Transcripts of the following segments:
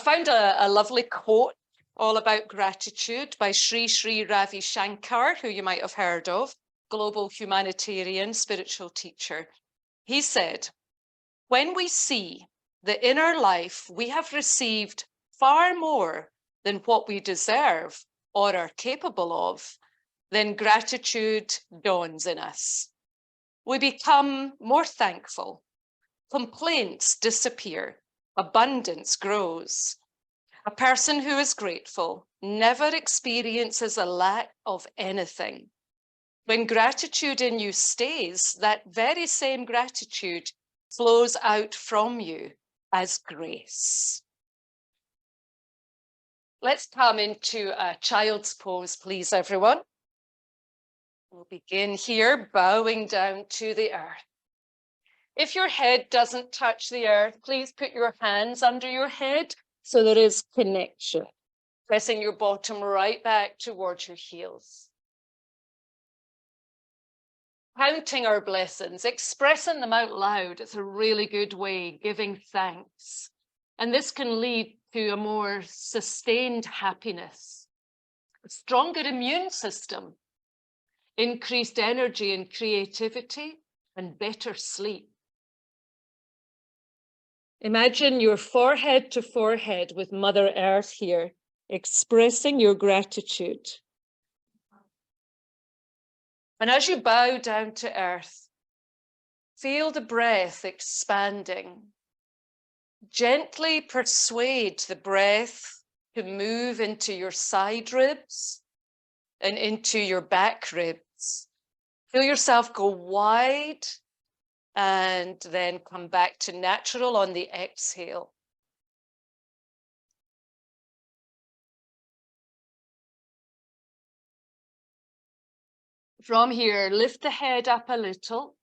found a lovely quote all about gratitude by Sri Sri Ravi Shankar, who you might have heard of, global humanitarian spiritual teacher. He said, "When we see that in our life we have received far more than what we deserve or are capable of, then gratitude dawns in us. We become more thankful. Complaints disappear. Abundance grows. A person who is grateful never experiences a lack of anything. When gratitude in you stays, that very same gratitude flows out from you as grace." Let's come into a child's pose, please, everyone. We'll begin here, bowing down to the earth. If your head doesn't touch the earth, please put your hands under your head so there is connection, pressing your bottom right back towards your heels. Counting our blessings, expressing them out loud, it's a really good way, giving thanks. And this can lead to a more sustained happiness, a stronger immune system, increased energy and creativity, and better sleep. Imagine your forehead to forehead with Mother Earth here, expressing your gratitude. And as you bow down to earth, feel the breath expanding. Gently persuade the breath to move into your side ribs and into your back ribs. Feel yourself go wide and then come back to natural on the exhale. From here, lift the head up a little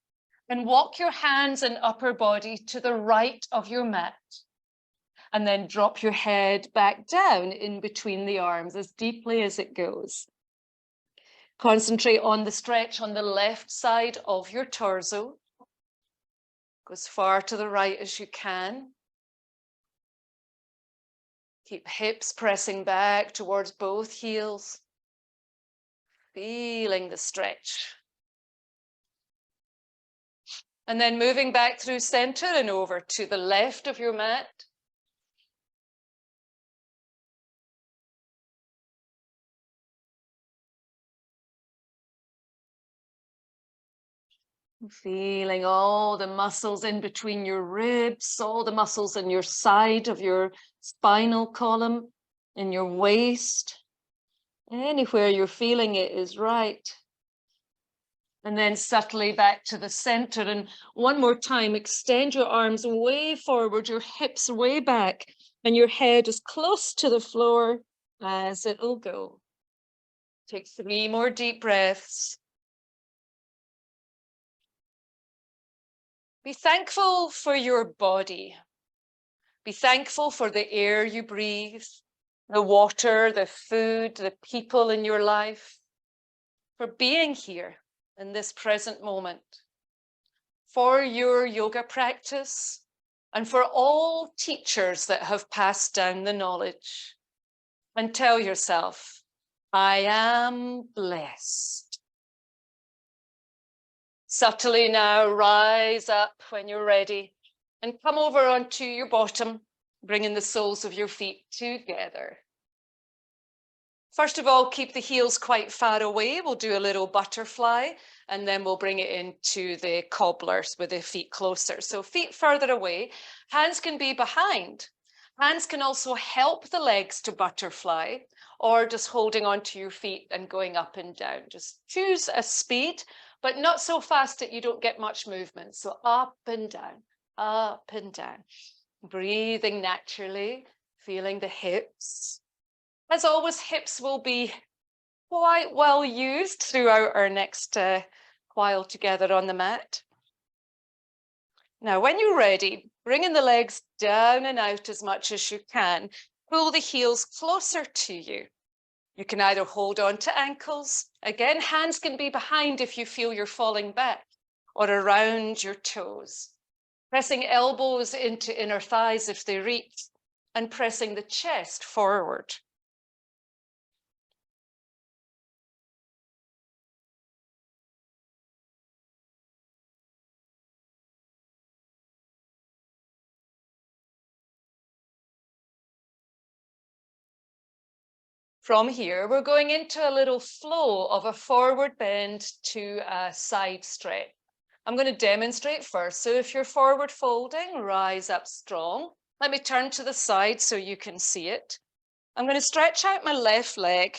and walk your hands and upper body to the right of your mat. And then drop your head back down in between the arms as deeply as it goes. Concentrate on the stretch on the left side of your torso. Go as far to the right as you can. Keep hips pressing back towards both heels. Feeling the stretch. And then moving back through center and over to the left of your mat. Feeling all the muscles in between your ribs, all the muscles in your side of your spinal column, in your waist. Anywhere you're feeling it is right. And then subtly back to the center. And one more time, extend your arms way forward, your hips way back, and your head as close to the floor as it'll go. Take 3 more deep breaths. Be thankful for your body. Be thankful for the air you breathe, the water, the food, the people in your life, for being here in this present moment, for your yoga practice, and for all teachers that have passed down the knowledge. And tell yourself, I am blessed. Subtly now rise up when you're ready and come over onto your bottom, bringing the soles of your feet together. First of all, keep the heels quite far away. We'll do a little butterfly and then we'll bring it into the cobblers with the feet closer. So feet further away, hands can be behind. Hands can also help the legs to butterfly or just holding onto your feet and going up and down. Just choose a speed, but not so fast that you don't get much movement. So up and down, up and down. Breathing naturally, feeling the hips. As always, hips will be quite well used throughout our next while together on the mat. Now, when you're ready, bringing the legs down and out as much as you can, pull the heels closer to you. You can either hold on to ankles. Again, hands can be behind if you feel you're falling back, or around your toes. Pressing elbows into inner thighs if they reach, and pressing the chest forward. From here, we're going into a little flow of a forward bend to a side stretch. I'm going to demonstrate first. So if you're forward folding, rise up strong. Let me turn to the side so you can see it. I'm going to stretch out my left leg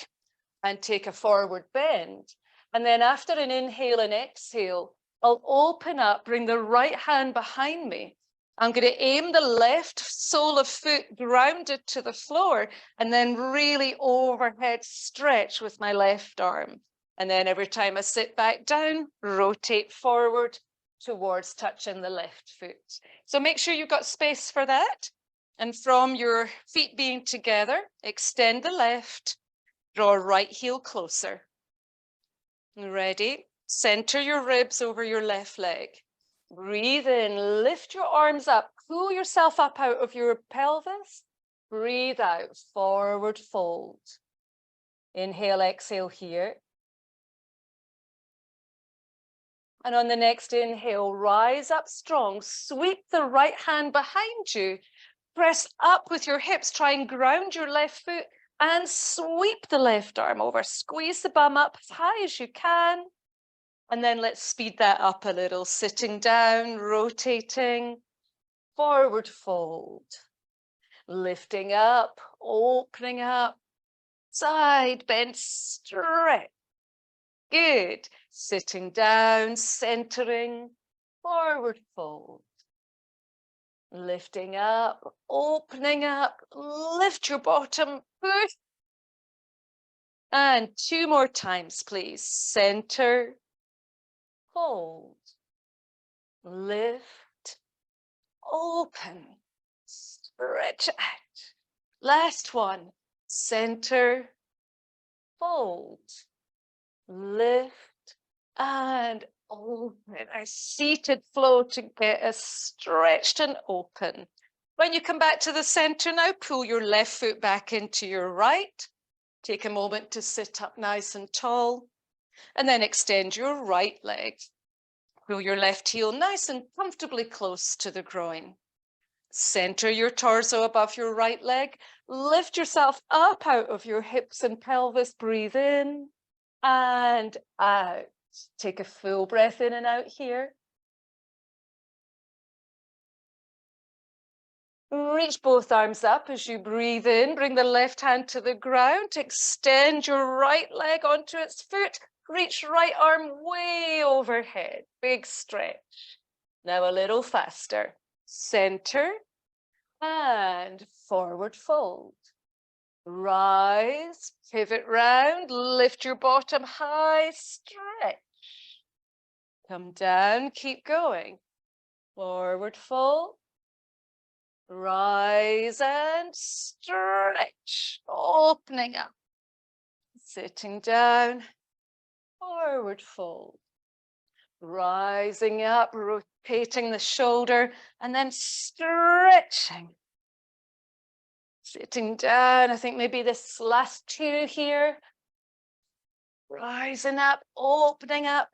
and take a forward bend. And then after an inhale and exhale, I'll open up, bring the right hand behind me. I'm going to aim the left sole of foot grounded to the floor and then really overhead stretch with my left arm. And then every time I sit back down, rotate forward towards touching the left foot. So make sure you've got space for that. And from your feet being together, extend the left, draw right heel closer. Ready? Center your ribs over your left leg. Breathe in, lift your arms up, pull yourself up out of your pelvis. Breathe out, forward fold. Inhale, exhale here. And on the next inhale, rise up strong, sweep the right hand behind you, press up with your hips, try and ground your left foot and sweep the left arm over. Squeeze the bum up as high as you can. And then let's speed that up a little, sitting down, rotating, forward fold, lifting up, opening up, side bend, stretch. Good. Sitting down, centering, forward fold. Lifting up, opening up, lift your bottom, push. And 2 more times, please. Center, hold, lift, open, stretch out. Last one. Center, fold, lift, and open. A seated flow to get us stretched and open. When you come back to the center now, pull your left foot back into your right. Take a moment to sit up nice and tall. And then extend your right leg. Pull your left heel nice and comfortably close to the groin. Center your torso above your right leg. Lift yourself up out of your hips and pelvis. Breathe in and out. Take a full breath in and out here. Reach both arms up as you breathe in. Bring the left hand to the ground. Extend your right leg onto its foot. Reach right arm way overhead. Big stretch. Now a little faster. Center and forward fold. Rise, pivot round, lift your bottom high, stretch. Come down, keep going. Forward fold. Rise and stretch, opening up. Sitting down, forward fold. Rising up, rotating the shoulder, and then stretching. Sitting down, I think maybe this last 2 here. Rising up, opening up.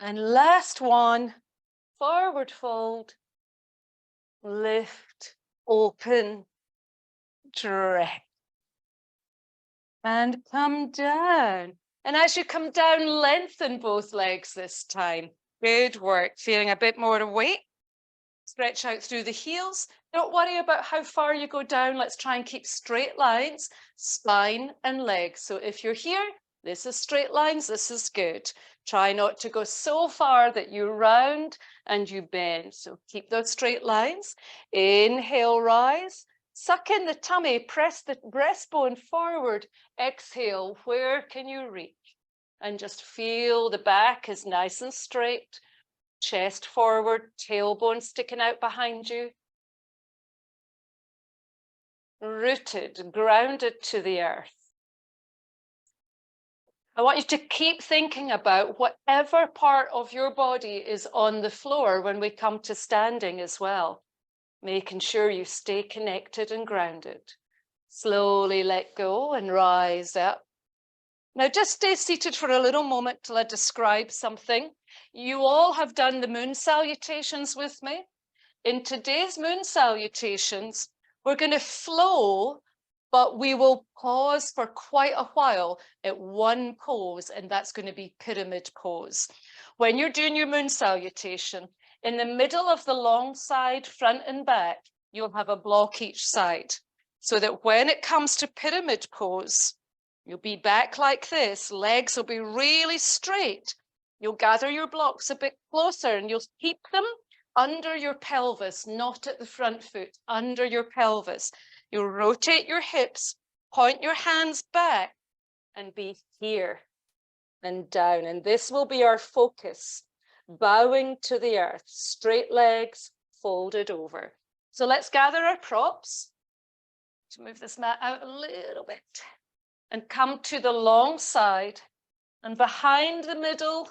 And last one, forward fold, lift, open, stretch. And come down. And as you come down, lengthen both legs this time. Good work. Feeling a bit more weight. Stretch out through the heels. Don't worry about how far you go down. Let's try and keep straight lines, spine and legs. So if you're here, this is straight lines. This is good. Try not to go so far that you round and you bend. So keep those straight lines. Inhale, rise. Suck in the tummy, press the breastbone forward. Exhale, where can you reach? And just feel the back is nice and straight. Chest forward, tailbone sticking out behind you. Rooted, grounded to the earth. I want you to keep thinking about whatever part of your body is on the floor when we come to standing as well. making sure you stay connected and grounded. Slowly let go and rise up. Now just stay seated for a little moment till I describe something. You all have done the moon salutations with me. In today's moon salutations, we're going to flow, but we will pause for quite a while at one pose, and that's going to be pyramid pose. When you're doing your moon salutation, in the middle of the long side, front and back, you'll have a block each side, so that when it comes to pyramid pose, you'll be back like this, legs will be really straight. You'll gather your blocks a bit closer and you'll keep them under your pelvis, not at the front foot, under your pelvis. You'll rotate your hips, point your hands back and be here and down. And this will be our focus, bowing to the earth, straight legs folded over. So let's gather our props. To move this mat out a little bit and come to the long side, and behind the middle,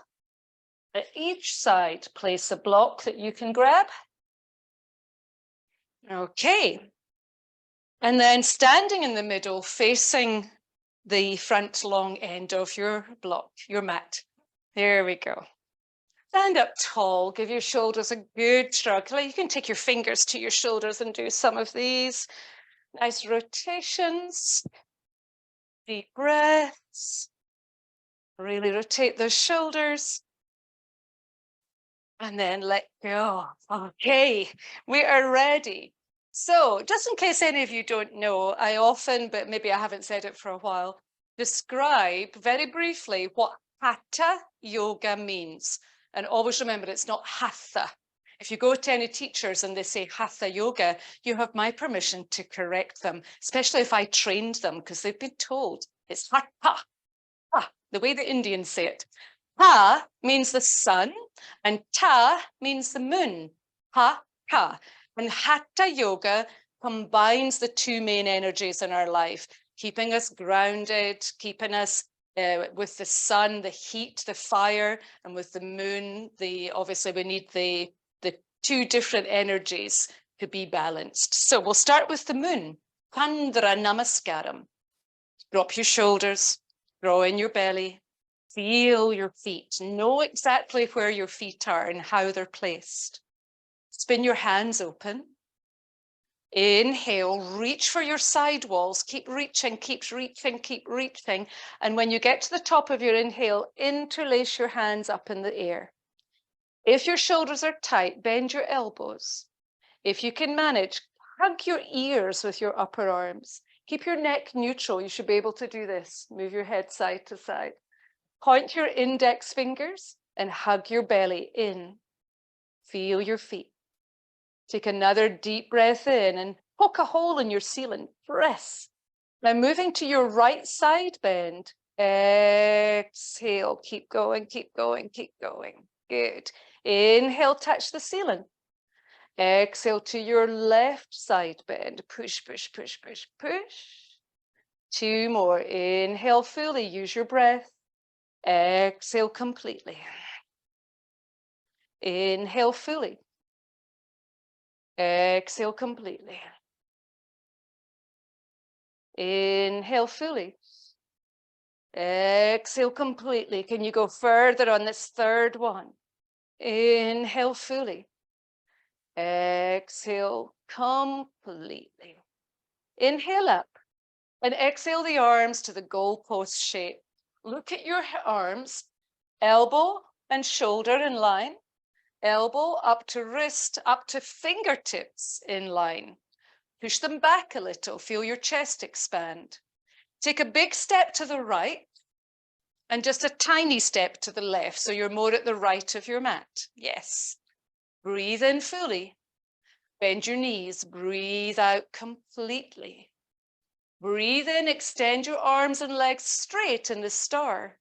at each side, place a block that you can grab. Okay. And then standing in the middle, facing the front long end of your block, your mat. There we go. Stand up tall, give your shoulders a good shrug. You can take your fingers to your shoulders and do some of these. Nice rotations. Deep breaths. Really rotate those shoulders. And then let go. Okay, we are ready. So just in case any of you don't know, I often, but maybe I haven't said it for a while, describe very briefly what Hatha yoga means. And always remember, it's not Hatha. If you go to any teachers and they say Hatha yoga, you have my permission to correct them, especially if I trained them, because they've been told it's Hatha, the way the Indians say it. Ha means the sun, and ta means the moon. Ha, ha. And Hatha yoga combines the two main energies in our life, keeping us grounded, keeping us with the sun, the heat, the fire, and with the moon, obviously we need the two different energies to be balanced. So we'll start with the moon. Chandra Namaskaram. Drop your shoulders, draw in your belly. Feel your feet. Know exactly where your feet are and how they're placed. Spin your hands open. Inhale, reach for your side walls. Keep reaching, keep reaching, keep reaching. And when you get to the top of your inhale, interlace your hands up in the air. If your shoulders are tight, bend your elbows. If you can manage, hug your ears with your upper arms. Keep your neck neutral. You should be able to do this. Move your head side to side. Point your index fingers and hug your belly in. Feel your feet. Take another deep breath in and poke a hole in your ceiling. Press. Now moving to your right side bend. Exhale. Keep going, keep going, keep going. Good. Inhale, touch the ceiling. Exhale to your left side bend. Push, push, push, push, push. Two more. Inhale fully. Use your breath. Exhale completely. Inhale fully. Exhale completely. Inhale fully. Exhale completely. Can you go further on this third one? Inhale fully. Exhale completely. Inhale up and exhale the arms to the goalpost shape. Look at your arms, elbow and shoulder in line, elbow up to wrist, up to fingertips in line. Push them back a little, feel your chest expand. Take a big step to the right and just a tiny step to the left, so you're more at the right of your mat. Yes. Breathe in fully. Bend your knees, breathe out completely. Breathe in, extend your arms and legs straight in the star.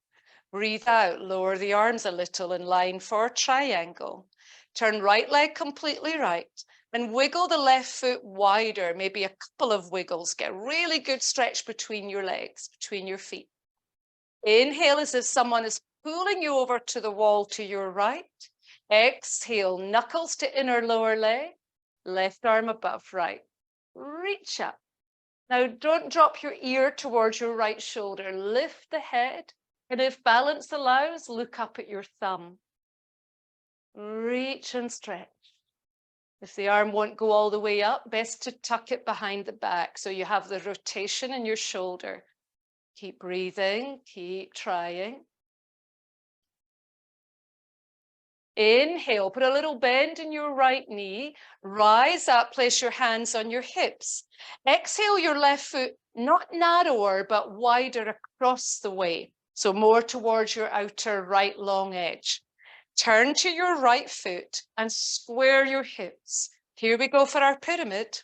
Breathe out, lower the arms a little in line for triangle. Turn right leg completely right and wiggle the left foot wider, maybe a couple of wiggles. Get a really good stretch between your legs, between your feet. Inhale as if someone is pulling you over to the wall to your right. Exhale, knuckles to inner lower leg. Left arm above right. Reach up. Now, don't drop your ear towards your right shoulder. Lift the head. And if balance allows, look up at your thumb. Reach and stretch. If the arm won't go all the way up, best to tuck it behind the back so you have the rotation in your shoulder. Keep breathing, keep trying. Inhale, put a little bend in your right knee. Rise up, place your hands on your hips. Exhale your left foot, not narrower, but wider across the way. So more towards your outer right long edge. Turn to your right foot and square your hips. Here we go for our pyramid.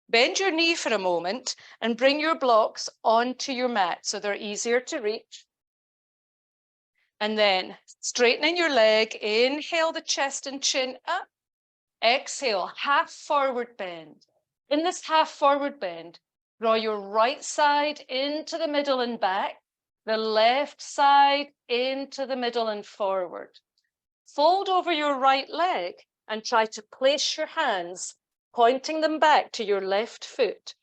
Bend your knee for a moment and bring your blocks onto your mat so they're easier to reach. And then straightening your leg, inhale the chest and chin up. Exhale, half forward bend. In this half forward bend, draw your right side into the middle and back, the left side into the middle and forward. Fold over your right leg and try to place your hands, pointing them back to your left foot.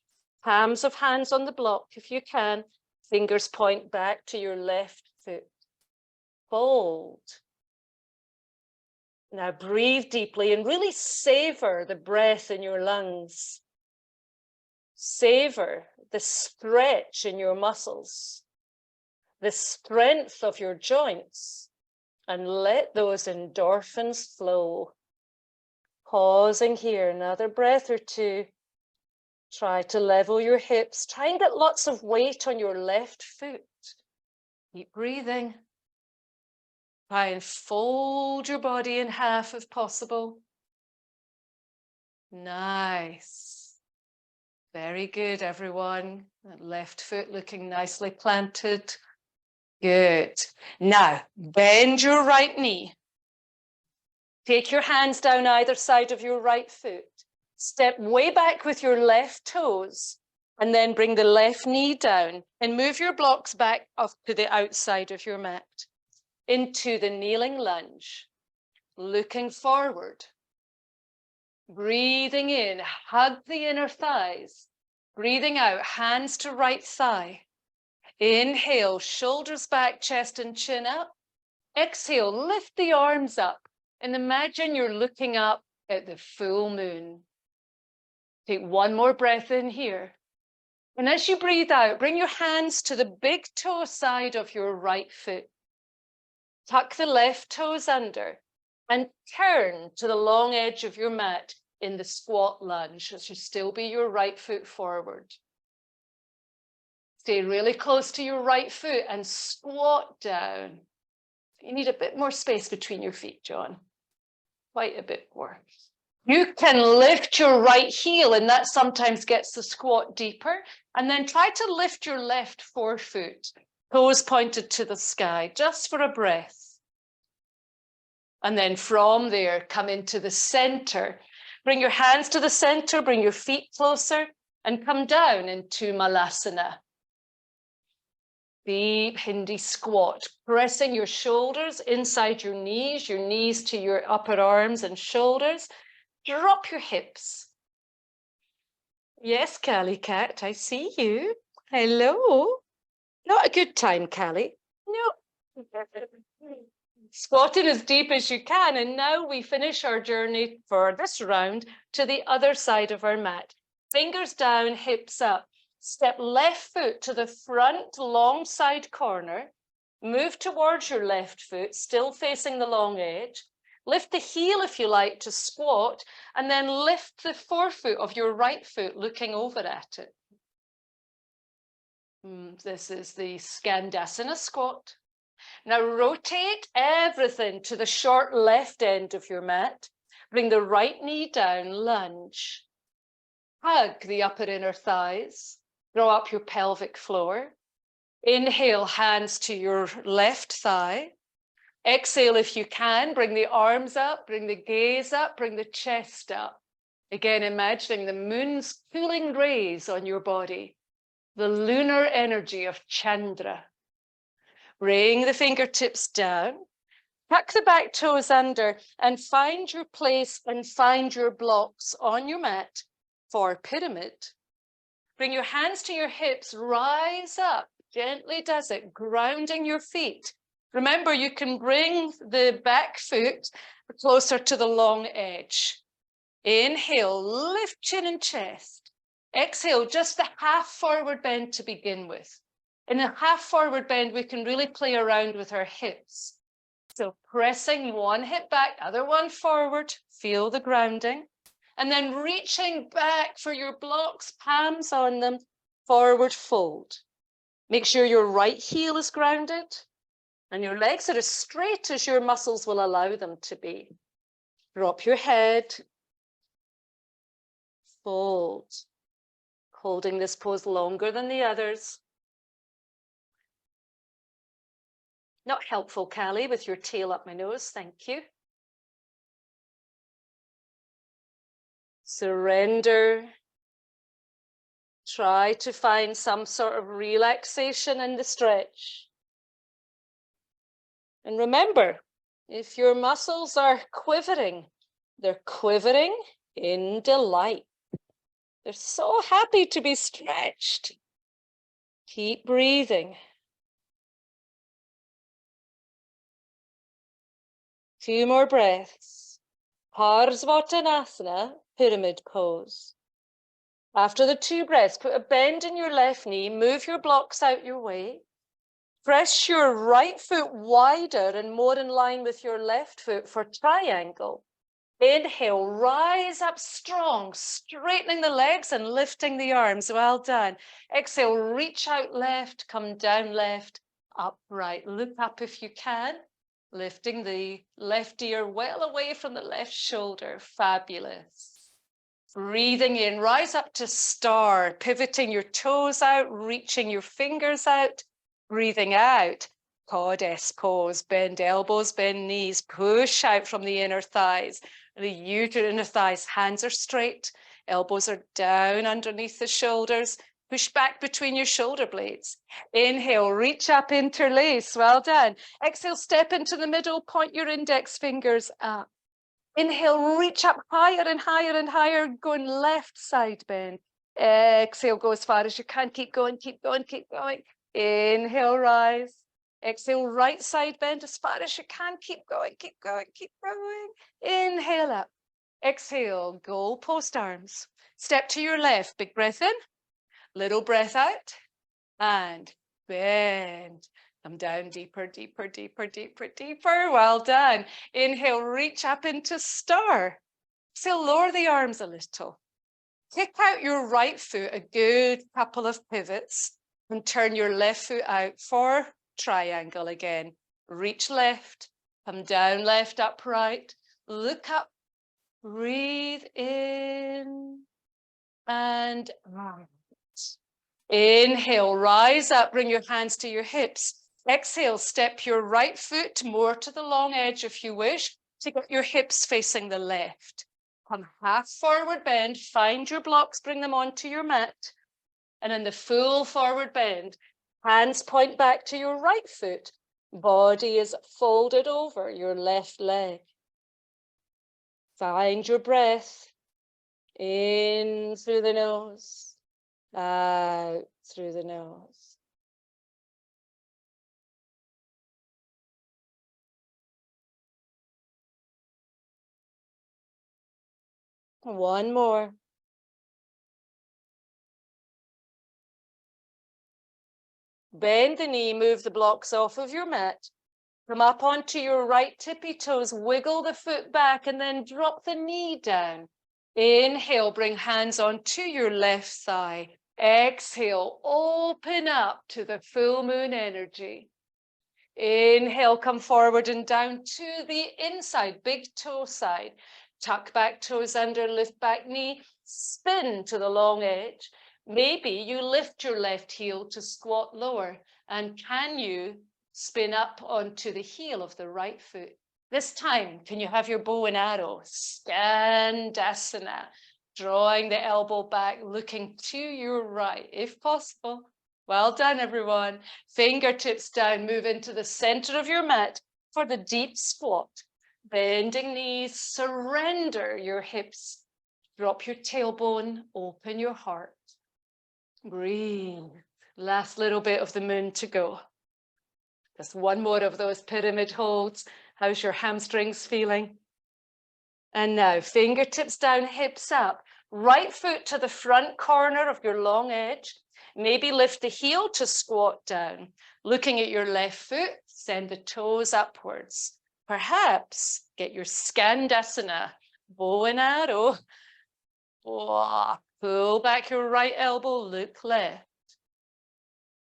Palms of hands on the block if you can. Fingers point back to your left foot. Fold. Now breathe deeply and really savor the breath in your lungs. Savor the stretch in your muscles, the strength of your joints. And let those endorphins flow. Pausing here, another breath or two. Try to level your hips. Try and get lots of weight on your left foot. Keep breathing. Try and fold your body in half if possible. Nice. Very good, everyone. That left foot looking nicely planted. Good. Now, bend your right knee. Take your hands down either side of your right foot. Step way back with your left toes, and then bring the left knee down and move your blocks back up to the outside of your mat into the kneeling lunge. Looking forward. Breathing in, hug the inner thighs. Breathing out, hands to right thigh. Inhale, shoulders back, chest and chin up. Exhale, lift the arms up and imagine you're looking up at the full moon. Take one more breath in here. And as you breathe out, bring your hands to the big toe side of your right foot. Tuck the left toes under and turn to the long edge of your mat in the squat lunge. This should still be your right foot forward. Stay really close to your right foot and squat down. You need a bit more space between your feet, John. Quite a bit more. You can lift your right heel, and that sometimes gets the squat deeper. And then try to lift your left forefoot, toes pointed to the sky, just for a breath. And then from there, come into the center. Bring your hands to the center, bring your feet closer, and come down into Malasana. Deep Hindi squat, pressing your shoulders inside your knees to your upper arms and shoulders. Drop your hips. Yes, Callie Cat, I see you. Hello. Not a good time, Callie. No. Squatting as deep as you can. And now we finish our journey for this round to the other side of our mat. Fingers down, hips up. Step left foot to the front long side corner. Move towards your left foot, still facing the long edge. Lift the heel if you like to squat, and then lift the forefoot of your right foot looking over at it. This is the Skandasana squat. Now rotate everything to the short left end of your mat. Bring the right knee down, lunge. Hug the upper inner thighs. Draw up your pelvic floor. Inhale, hands to your left thigh. Exhale if you can, bring the arms up, bring the gaze up, bring the chest up. Again, imagining the moon's cooling rays on your body, the lunar energy of Chandra. Bring the fingertips down. Tuck the back toes under and find your place and find your blocks on your mat for pyramid. Bring your hands to your hips, rise up, gently does it, grounding your feet. Remember, you can bring the back foot closer to the long edge. Inhale, lift chin and chest. Exhale, just the half forward bend to begin with. In a half forward bend, we can really play around with our hips. So pressing one hip back, other one forward, feel the grounding. And then reaching back for your blocks, palms on them, forward fold. Make sure your right heel is grounded and your legs are as straight as your muscles will allow them to be. Drop your head, fold, holding this pose longer than the others. Not helpful, Callie, with your tail up my nose, thank you. Surrender. Try to find some sort of relaxation in the stretch. And remember, if your muscles are quivering, they're quivering in delight. They're so happy to be stretched. Keep breathing. Few more breaths. Parsvatanasana, pyramid pose. After the 2 breaths, put a bend in your left knee, move your blocks out your way. Press your right foot wider and more in line with your left foot for triangle. Inhale, rise up strong, straightening the legs and lifting the arms. Well done. Exhale, reach out left, come down left, upright. Look up if you can, lifting the left ear well away from the left shoulder. Fabulous. Breathing in, rise up to star, pivoting your toes out, reaching your fingers out. Breathing out, goddess pose, bend elbows, bend knees, push out from the inner thighs. The inner thighs, hands are straight, elbows are down underneath the shoulders. Push back between your shoulder blades. Inhale, reach up, interlace. Well done. Exhale, step into the middle, point your index fingers up. Inhale, reach up higher and higher and higher, going left side bend. Exhale, go as far as you can. Keep going, keep going, keep going. Inhale, rise. Exhale, right side bend as far as you can. Keep going, keep going, keep going. Inhale up. Exhale, goal post arms. Step to your left, big breath in, little breath out, and bend. Come down deeper, deeper, deeper, deeper, deeper. Well done. Inhale, reach up into star. Exhale, lower the arms a little. Kick out your right foot a good couple of pivots and turn your left foot out for triangle again. Reach left, come down left, upright. Look up, breathe in and out. Inhale, rise up, bring your hands to your hips. Exhale, step your right foot more to the long edge if you wish, to get your hips facing the left. Come half forward bend, find your blocks, bring them onto your mat. And in the full forward bend, hands point back to your right foot. Body is folded over your left leg. Find your breath. In through the nose, out through the nose. One more. Bend the knee, move the blocks off of your mat. Come up onto your right tippy toes, wiggle the foot back and then drop the knee down. Inhale, bring hands onto your left thigh. Exhale, open up to the full moon energy. Inhale, come forward and down to the inside, big toe side. Tuck back toes under, lift back knee, spin to the long edge. Maybe you lift your left heel to squat lower, and can you spin up onto the heel of the right foot? This time, can you have your bow and arrow? Skandasana, drawing the elbow back, looking to your right, if possible. Well done, everyone. Fingertips down, move into the center of your mat. for the deep squat. Bending knees, surrender your hips. Drop your tailbone, open your heart. Breathe. Last little bit of the moon to go. Just one more of those pyramid holds. How's your hamstrings feeling? And now fingertips down, hips up. Right foot to the front corner of your long edge. Maybe lift the heel to squat down. Looking at your left foot, send the toes upwards. Perhaps get your Skandasana, bow and arrow. Pull back your right elbow, look left.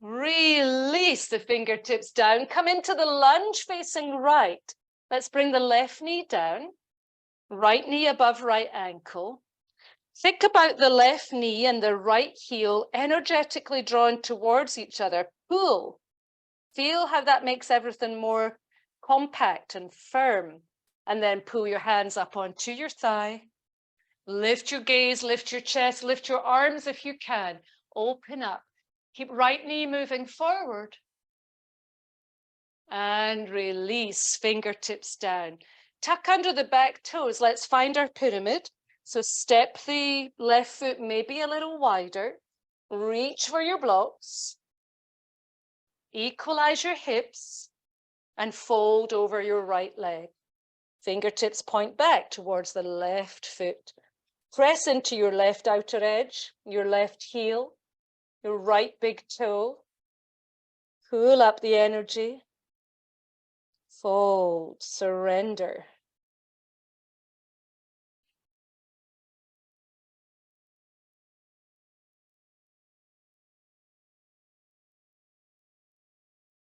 Release the fingertips down. Come into the lunge facing right. Let's bring the left knee down. Right knee above right ankle. Think about the left knee and the right heel energetically drawn towards each other. Pull. Feel how that makes everything more compact and firm. And then pull your hands up onto your thigh. Lift your gaze, lift your chest, lift your arms if you can. Open up. Keep right knee moving forward. And release, fingertips down. Tuck under the back toes. Let's find our pyramid. So step the left foot maybe a little wider. Reach for your blocks. Equalize your hips and fold over your right leg. Fingertips point back towards the left foot. Press into your left outer edge, your left heel, your right big toe. Pull up the energy. Fold, surrender.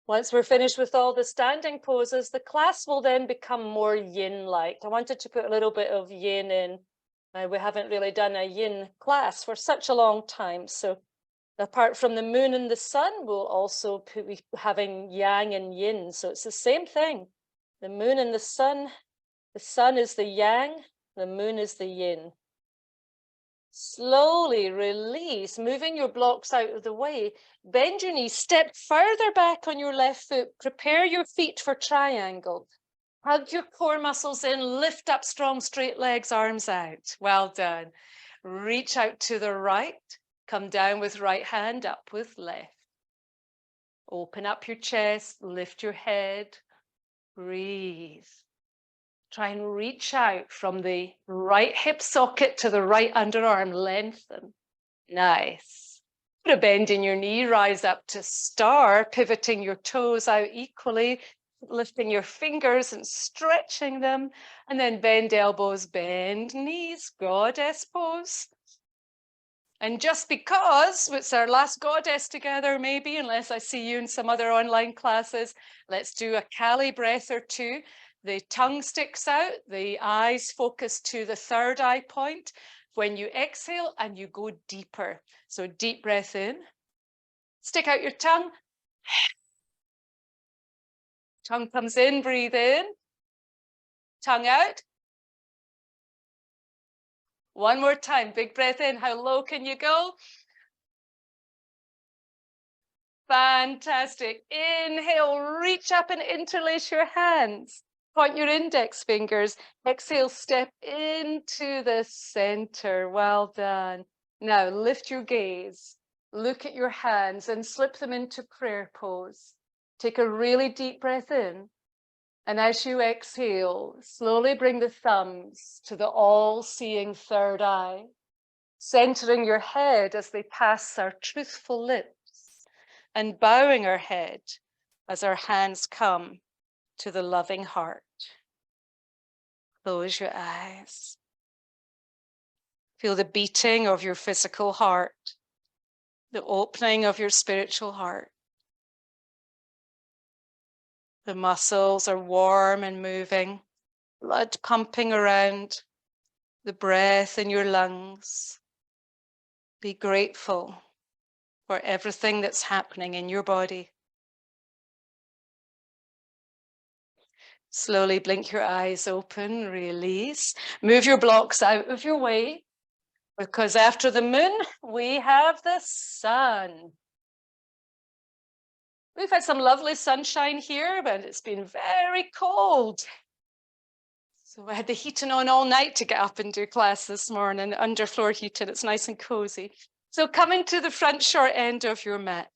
Once we're finished with all the standing poses, the class will then become more yin-like. I wanted to put a little bit of yin in. We haven't really done a yin class for such a long time. So apart from the moon and the sun, we'll also be having yang and yin. So it's the same thing. The moon and the sun is the yang, the moon is the yin. Slowly release, moving your blocks out of the way. Bend your knees, step further back on your left foot. Prepare your feet for triangle. Hug your core muscles in, lift up strong straight legs, arms out. Well done. Reach out to the right, come down with right hand, up with left. Open up your chest, lift your head, breathe. Try and reach out from the right hip socket to the right underarm, lengthen. Nice. Put a bend in your knee, rise up to star, pivoting your toes out equally, lifting your fingers and stretching them, and then bend elbows, bend knees, goddess pose. And just because it's our last goddess together, maybe, unless I see you in some other online classes, let's do a Kali breath or two. The tongue sticks out, the eyes focus to the third eye point. When you exhale and you go deeper. So deep breath in, stick out your tongue. Tongue comes in, breathe in. Tongue out. One more time, big breath in. How low can you go? Fantastic. Inhale, reach up and interlace your hands. Point your index fingers. Exhale, step into the center. Well done. Now lift your gaze. Look at your hands and slip them into prayer pose. Take a really deep breath in. And as you exhale, slowly bring the thumbs to the all-seeing third eye, centering your head as they pass our truthful lips, and bowing our head as our hands come to the loving heart. Close your eyes. Feel the beating of your physical heart, the opening of your spiritual heart. The muscles are warm and moving, blood pumping around, the breath in your lungs. Be grateful for everything that's happening in your body. Slowly blink your eyes open, release. Move your blocks out of your way, because after the moon, we have the sun. We've had some lovely sunshine here, but it's been very cold. So I had the heating on all night to get up and do class this morning, underfloor heating. It's nice and cozy. So coming to the front short end of your mat.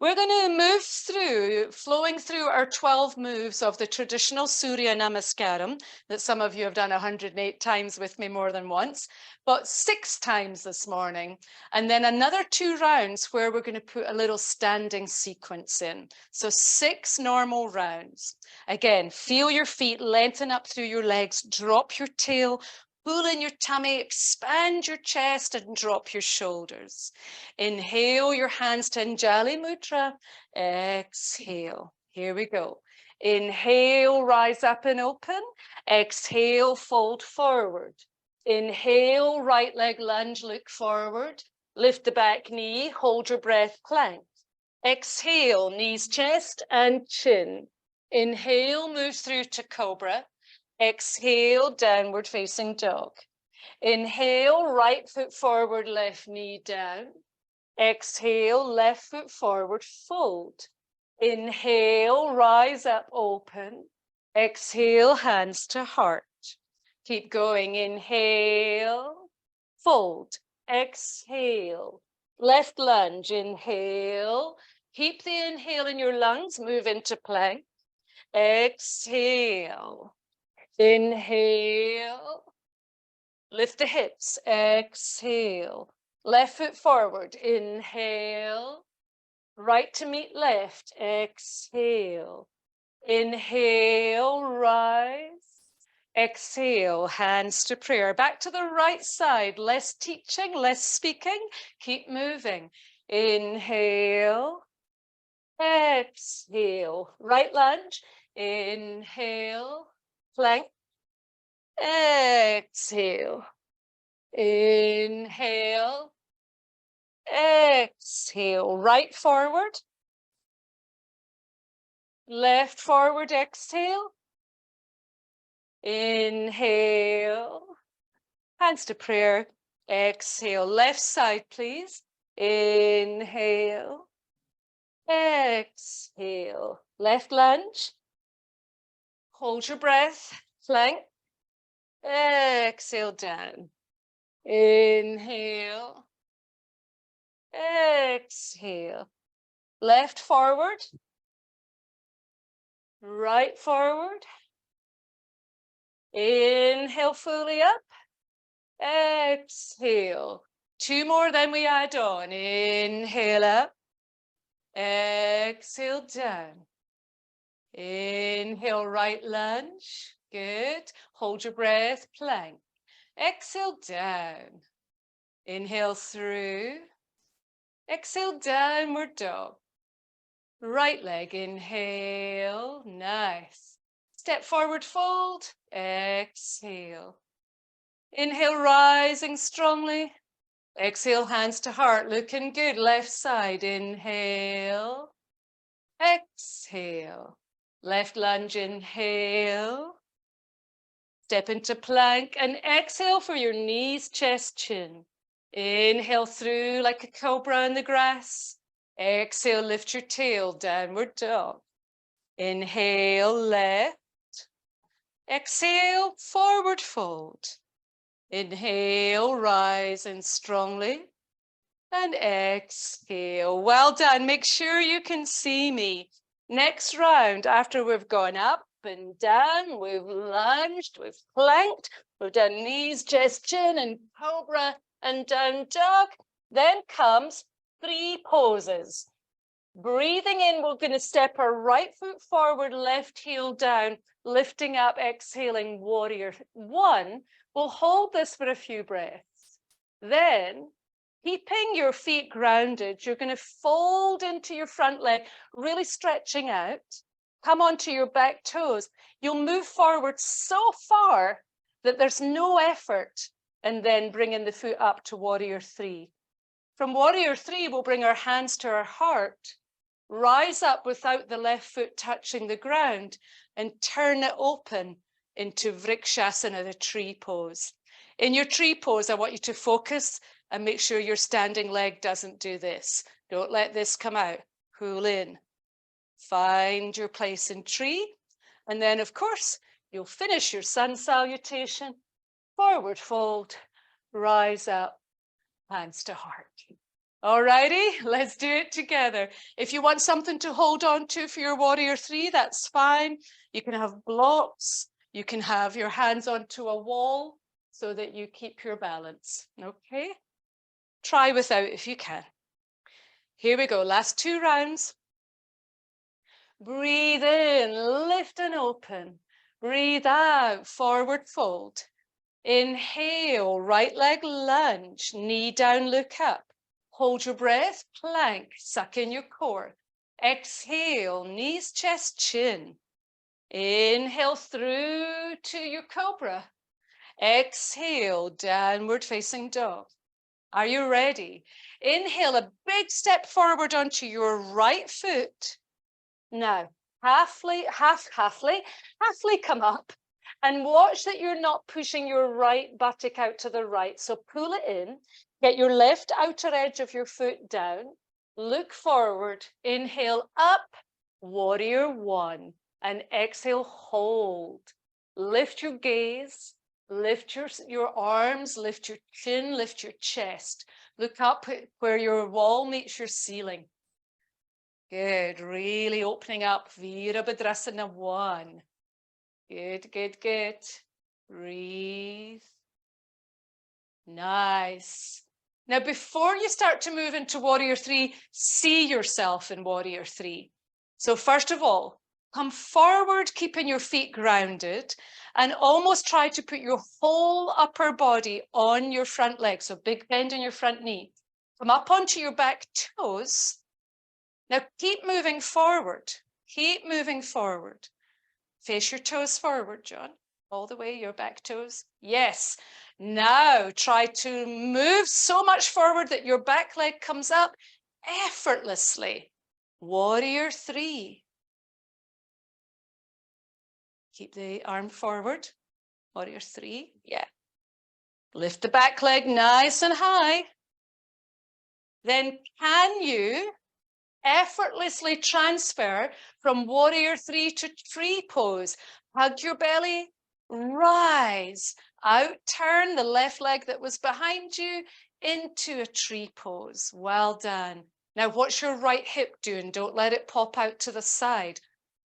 We're going to move through, flowing through our 12 moves of the traditional Surya Namaskaram that some of you have done 108 times with me more than once, but 6 times this morning. And then another 2 rounds where we're going to put a little standing sequence in. So 6 normal rounds. Again, feel your feet lengthen up through your legs, drop your tail, pull in your tummy, expand your chest and drop your shoulders. Inhale your hands to Anjali Mudra. Exhale. Here we go. Inhale, rise up and open. Exhale, fold forward. Inhale, right leg lunge, look forward. Lift the back knee, hold your breath, plank. Exhale, knees, chest and chin. Inhale, move through to cobra. Exhale, downward facing dog. Inhale, right foot forward, left knee down. Exhale, left foot forward, fold. Inhale, rise up, open. Exhale, hands to heart. Keep going. Inhale, fold. Exhale, left lunge. Inhale. Keep the inhale in your lungs. Move into plank. Exhale. Inhale. Lift the hips. Exhale. Left foot forward. Inhale. Right to meet left. Exhale. Inhale. Rise. Exhale. Hands to prayer. Back to the right side. Less teaching, less speaking. Keep moving. Inhale. Exhale. Right lunge. Inhale. Plank. Exhale. Inhale. Exhale. Right forward. Left forward. Exhale. Inhale. Hands to prayer. Exhale. Left side, please. Inhale. Exhale. Left lunge. Hold your breath. Plank. Exhale down. Inhale. Exhale. Left forward. Right forward. Inhale fully up. Exhale. 2 more, then we add on. Inhale up. Exhale down. Inhale, right lunge. Good. Hold your breath, plank. Exhale down. Inhale through. Exhale, downward dog. Right leg, inhale. Nice. Step forward, fold. Exhale. Inhale, rising strongly. Exhale, hands to heart, looking good. Left side, inhale. Exhale. Left lunge, inhale. Step into plank and exhale for your knees, chest, chin. Inhale through like a cobra in the grass. Exhale, lift your tail, downward dog. Inhale, left. Exhale, forward fold. Inhale, rise and strongly. And exhale. Well done. Make sure you can see me. Next round, after we've gone up and down, we've lunged, we've planked, we've done knees, chest, chin, and cobra, and down dog. Then comes 3 poses. Breathing in, we're going to step our right foot forward, left heel down, lifting up, exhaling, warrior 1. We'll hold this for a few breaths. Then, keeping your feet grounded, you're going to fold into your front leg, really stretching out. Come onto your back toes. You'll move forward so far that there's no effort, and then bringing the foot up to warrior 3. From warrior 3, we'll bring our hands to our heart, rise up without the left foot touching the ground, and turn it open into Vrikshasana, the tree pose. In your tree pose, I want you to focus and make sure your standing leg doesn't do this. Don't let this come out. pull in. Find your place in tree. And then, of course, you'll finish your sun salutation. Forward fold, rise up, hands to heart. All righty, let's do it together. If you want something to hold on to for your warrior three, that's fine. You can have blocks. You can have your hands onto a wall so that you keep your balance. Okay? Try without if you can. Here we go, last 2 rounds. Breathe in, lift and open. Breathe out, forward fold. Inhale, right leg lunge, knee down, look up. Hold your breath, plank, suck in your core. Exhale, knees, chest, chin. Inhale through to your cobra. Exhale, downward facing dog. Are you ready? Inhale, a big step forward onto your right foot. Now, halfly come up and watch that you're not pushing your right buttock out to the right. So pull it in, get your left outer edge of your foot down, look forward, inhale up, warrior one, and exhale, hold. Lift your gaze, lift your arms, lift your chin, lift your chest. Look up where your wall meets your ceiling. Good, really opening up, Virabhadrasana 1. Good, good, good. Breathe. Nice. Now, before you start to move into warrior three, see yourself in warrior three. So first of all, come forward, keeping your feet grounded, and almost try to put your whole upper body on your front leg. So big bend in your front knee. Come up onto your back toes. Now keep moving forward. Keep moving forward. Face your toes forward, John. All the way, your back toes. Yes. Now try to move so much forward that your back leg comes up effortlessly. Warrior three. Keep the arm forward. Warrior three. Yeah. Lift the back leg nice and high. Then can you effortlessly transfer from warrior three to tree pose? Hug your belly, rise, out turn the left leg that was behind you into a tree pose. Well done. Now what's your right hip doing? Don't let it pop out to the side.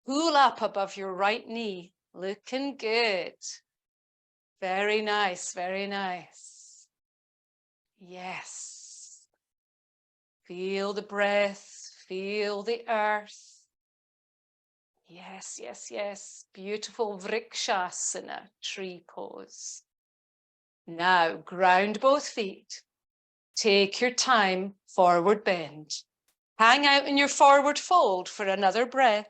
Pull up above your right knee. Looking good. Very nice, very nice. Yes. Feel the breath, feel the earth. Yes, yes, yes. Beautiful Vrikshasana, tree pose. Now, ground both feet. Take your time, forward bend. Hang out in your forward fold for another breath.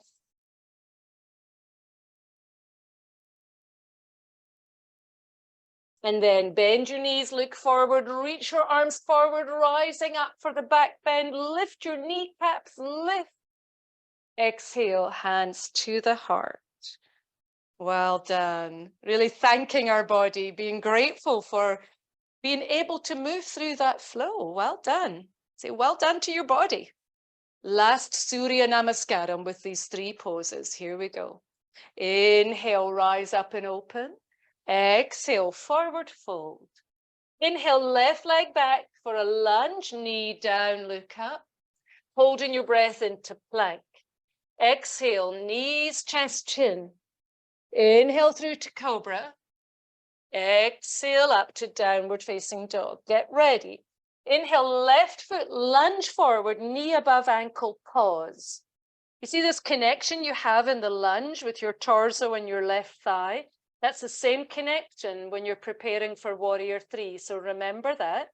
And then bend your knees, look forward, reach your arms forward, rising up for the back bend. Lift your kneecaps, lift. Exhale, hands to the heart. Well done. Really thanking our body, being grateful for being able to move through that flow. Well done. Say well done to your body. Last Surya Namaskaram with these 3 poses. Here we go. Inhale, rise up and open. Exhale, forward fold. Inhale, left leg back for a lunge, knee down, look up. Holding your breath into plank. Exhale, knees, chest, chin. Inhale through to cobra. Exhale up to downward facing dog. Get ready. Inhale, left foot, lunge forward, knee above ankle, pause. You see this connection you have in the lunge with your torso and your left thigh? That's the same connection when you're preparing for warrior three. So remember that.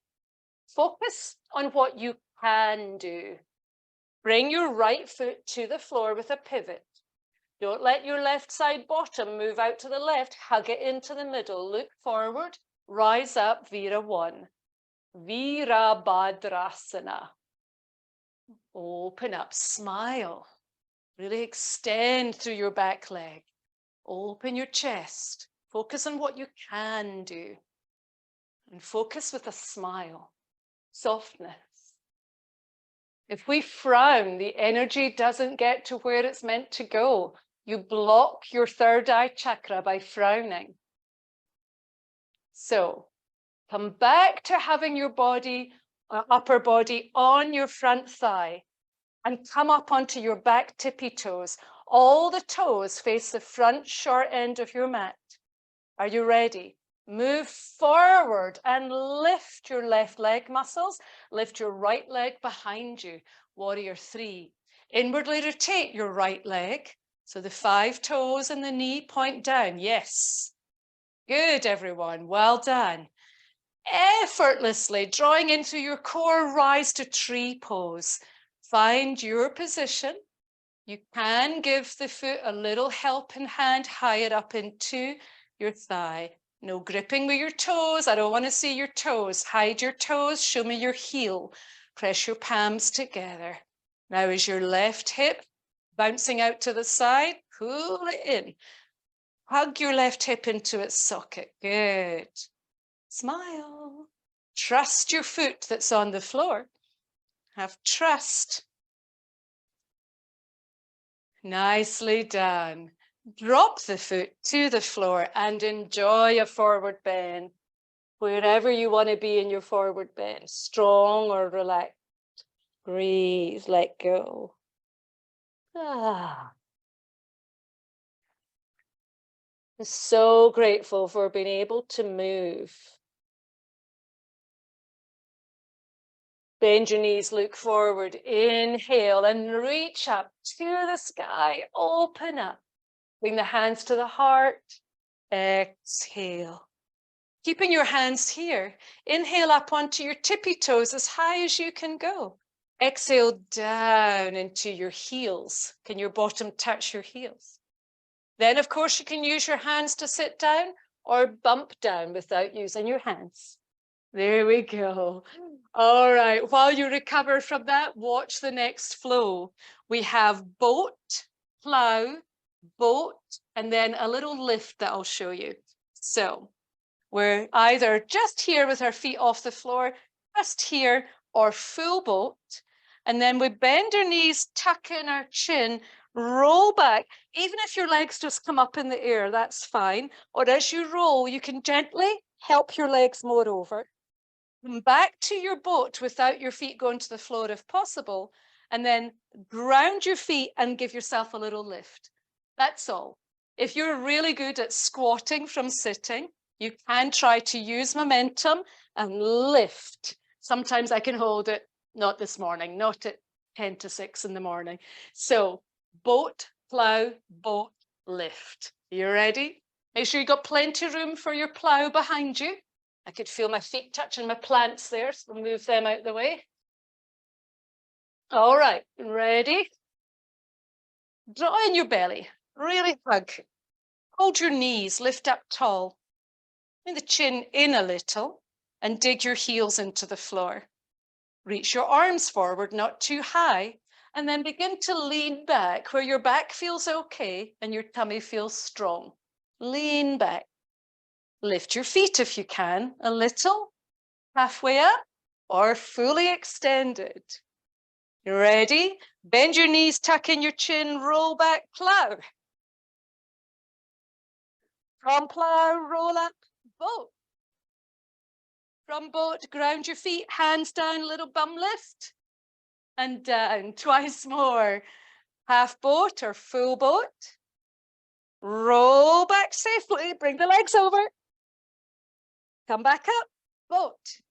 Focus on what you can do. Bring your right foot to the floor with a pivot. Don't let your left side bottom move out to the left. Hug it into the middle. Look forward. Rise up, Vira 1. Virabhadrasana. Open up, smile. Really extend through your back leg. Open your chest. Focus on what you can do. And focus with a smile. Softness. If we frown, the energy doesn't get to where it's meant to go. You block your third eye chakra by frowning. So come back to having your body, upper body on your front thigh, and come up onto your back tippy toes. All the toes face the front short end of your mat. Are you ready? Move forward and lift your left leg muscles. Lift your right leg behind you. Warrior 3. Inwardly rotate your right leg. So the 5 toes and the knee point down. Yes. Good, everyone. Well done. Effortlessly drawing into your core, rise to tree pose. Find your position. You can give the foot a little helping hand higher up into your thigh. No gripping with your toes. I don't want to see your toes. Hide your toes. Show me your heel. Press your palms together. Now is your left hip bouncing out to the side. Pull it in. Hug your left hip into its socket. Good. Smile. Trust your foot that's on the floor. Have trust. Nicely done. Drop the foot to the floor and enjoy a forward bend. Wherever you want to be in your forward bend, strong or relaxed. Breathe, let go. Ah. I'm so grateful for being able to move. Bend your knees, look forward, inhale and reach up to the sky, open up. Bring the hands to the heart, exhale. Keeping your hands here, inhale up onto your tippy toes as high as you can go. Exhale down into your heels. Can your bottom touch your heels? Then, of course, you can use your hands to sit down or bump down without using your hands. There we go. All right, while you recover from that, watch the next flow. We have boat, plow, boat, and then a little lift that I'll show you. So we're either just here with our feet off the floor, just here, or full boat. And then we bend our knees, tuck in our chin, roll back. Even if your legs just come up in the air, that's fine. Or as you roll, you can gently help your legs more over. Come back to your boat without your feet going to the floor if possible. And then ground your feet and give yourself a little lift. That's all. If you're really good at squatting from sitting, you can try to use momentum and lift. Sometimes I can hold it, not this morning, not at 10 to 6 in the morning. So boat, plow, boat, lift. You ready? Make sure you got plenty of room for your plow behind you. I could feel my feet touching my plants there, so I'll move them out of the way. All right, ready? Draw in your belly, really hug. Hold your knees, lift up tall. Bring the chin in a little and dig your heels into the floor. Reach your arms forward, not too high, and then begin to lean back where your back feels okay and your tummy feels strong. Lean back. Lift your feet if you can, a little, halfway up, or fully extended. You ready? Bend your knees, tuck in your chin, roll back, plow. From plow, roll up, boat. From boat, ground your feet, hands down, little bum lift. And down, twice more. Half boat or full boat. Roll back safely, bring the legs over. Come back up, boat.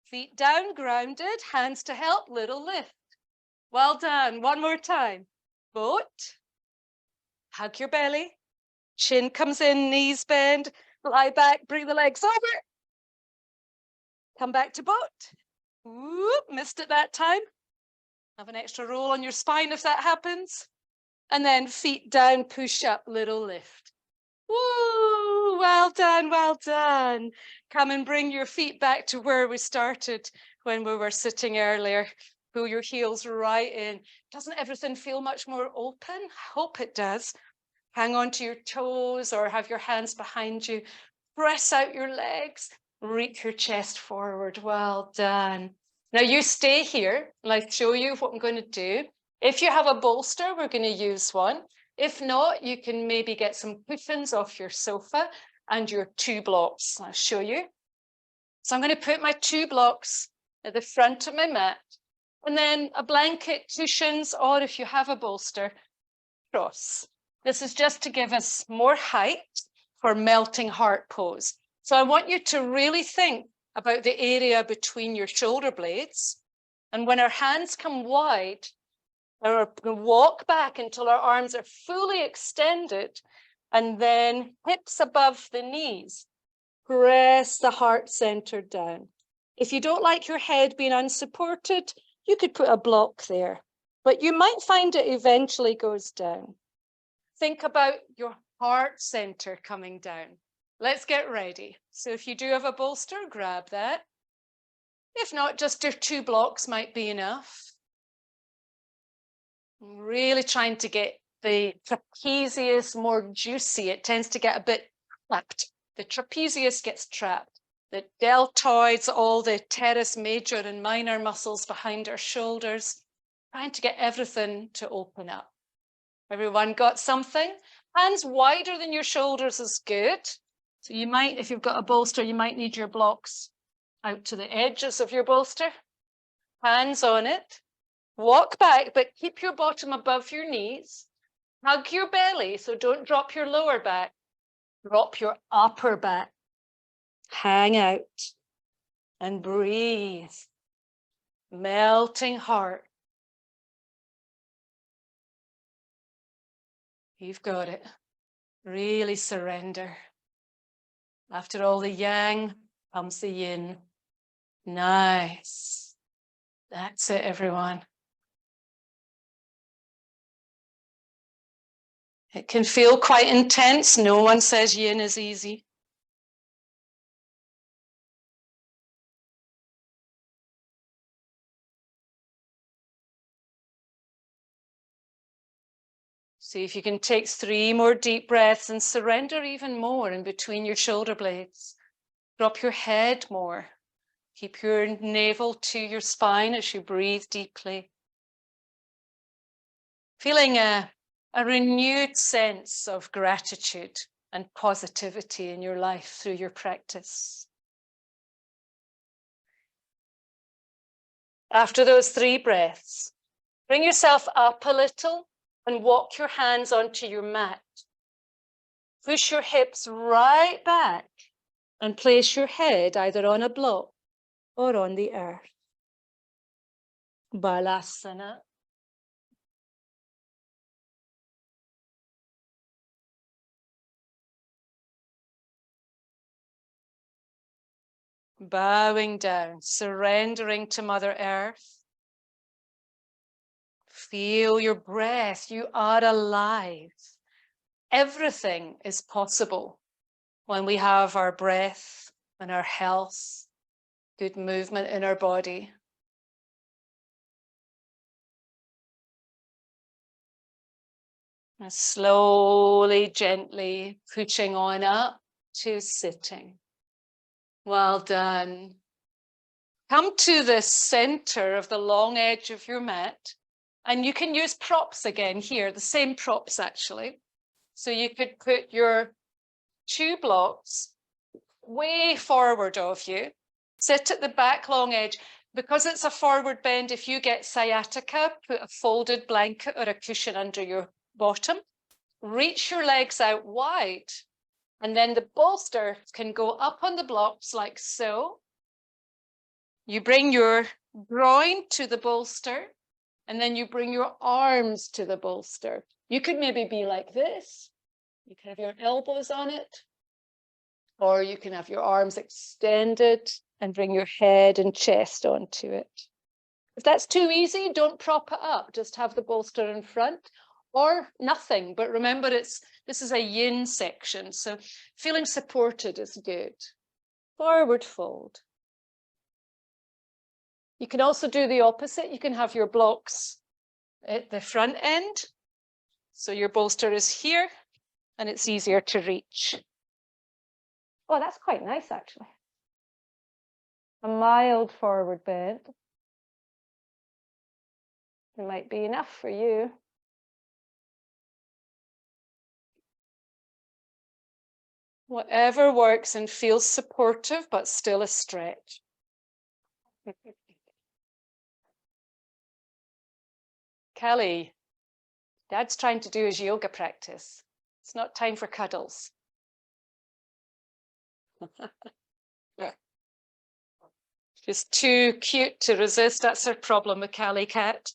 Feet down, grounded, hands to help, little lift. Well done, one more time. Boat, hug your belly, chin comes in, knees bend, lie back, bring the legs over. Come back to boat. Whoop, missed it that time. Have an extra roll on your spine if that happens. And then feet down, push up, little lift. Woo, well done, well done. Come and bring your feet back to where we started when we were sitting earlier. Pull your heels right in. Doesn't everything feel much more open? I hope it does. Hang on to your toes or have your hands behind you. Press out your legs. Reach your chest forward. Well done. Now you stay here and I'll show you what I'm going to do. If you have a bolster, we're going to use one. If not, you can maybe get some cushions off your sofa and your 2 blocks. I'll show you. So I'm going to put my 2 blocks at the front of my mat, and then a blanket, cushions, or if you have a bolster, cross. This is just to give us more height for melting heart pose. So I want you to really think about the area between your shoulder blades. And when our hands come wide, we're going to walk back until our arms are fully extended, and then hips above the knees. Press the heart center down. If you don't like your head being unsupported, you could put a block there, but you might find it eventually goes down. Think about your heart center coming down. Let's get ready. So if you do have a bolster, grab that. If not, just your 2 blocks might be enough. I'm really trying to get the trapezius more juicy. It tends to get a bit clapped. The trapezius gets trapped. The deltoids, all the teres major and minor muscles behind our shoulders, trying to get everything to open up. Everyone got something? Hands wider than your shoulders is good. So you might, if you've got a bolster, you might need your blocks out to the edges of your bolster. Hands on it. Walk back, but keep your bottom above your knees. Hug your belly, so don't drop your lower back. Drop your upper back. Hang out and breathe. Melting heart. You've got it. Really surrender. After all the yang comes the yin. Nice. That's it, everyone. It can feel quite intense. No one says yin is easy. See if you can take 3 more deep breaths and surrender even more in between your shoulder blades. Drop your head more. Keep your navel to your spine as you breathe deeply. Feeling a renewed sense of gratitude and positivity in your life through your practice. After those 3 breaths, bring yourself up a little and walk your hands onto your mat. Push your hips right back and place your head either on a block or on the earth. Balasana. Bowing down, surrendering to Mother Earth. Feel your breath. You are alive. Everything is possible when we have our breath and our health, good movement in our body. And slowly, gently pushing on up to sitting. Well done. Come to the center of the long edge of your mat, and you can use props again here, the same props actually. So you could put your 2 blocks way forward of you, sit at the back long edge. Because it's a forward bend, if you get sciatica, put a folded blanket or a cushion under your bottom. Reach your legs out wide, and then the bolster can go up on the blocks like so. You bring your groin to the bolster, and then you bring your arms to the bolster. You could maybe be like this. You can have your elbows on it, or you can have your arms extended and bring your head and chest onto it. If that's too easy, don't prop it up. Just have the bolster in front or nothing. But remember, this is a yin section, so feeling supported is good. Forward fold. You can also do the opposite. You can have your blocks at the front end. So your bolster is here and it's easier to reach. Oh, that's quite nice, actually. A mild forward bend. It might be enough for you. Whatever works and feels supportive, but still a stretch. Kelly, Dad's trying to do his yoga practice. It's not time for cuddles. She's too cute to resist. That's her problem with Callie Cat.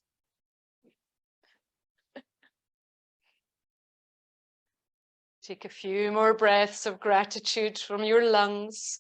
Take a few more breaths of gratitude from your lungs.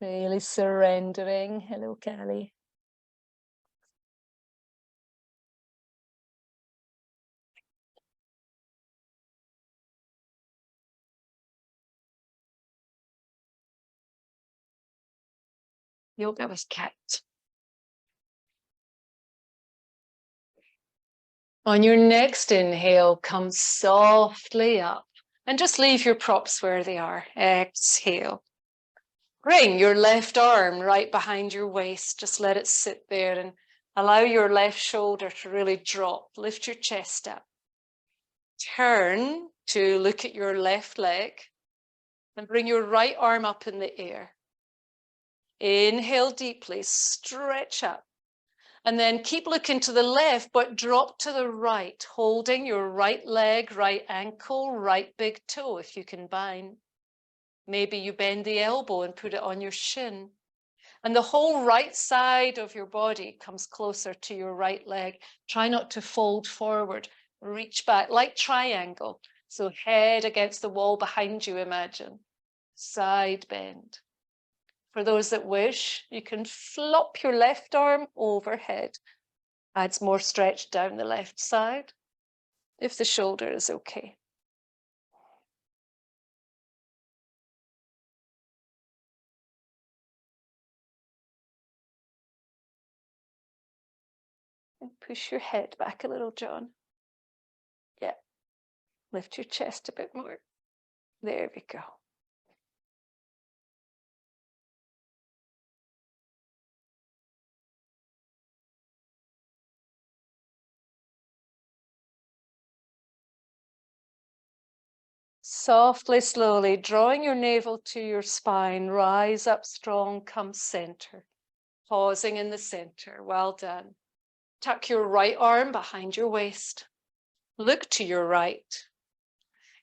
Really surrendering. Hello, Kelly. Yoga with cat. On your next inhale, come softly up and just leave your props where they are. Exhale. Bring your left arm right behind your waist. Just let it sit there and allow your left shoulder to really drop. Lift your chest up. Turn to look at your left leg and bring your right arm up in the air. Inhale deeply, stretch up. And then keep looking to the left, but drop to the right, holding your right leg, right ankle, right big toe if you can bind. Maybe you bend the elbow and put it on your shin. And the whole right side of your body comes closer to your right leg. Try not to fold forward. Reach back like triangle. So head against the wall behind you, imagine. Side bend. For those that wish, you can flop your left arm overhead. Adds more stretch down the left side, if the shoulder is okay. And push your head back a little, John. Yeah. Lift your chest a bit more. There we go. Softly, slowly, drawing your navel to your spine, rise up strong, come center. Pausing in the center. Well done. Tuck your right arm behind your waist. Look to your right.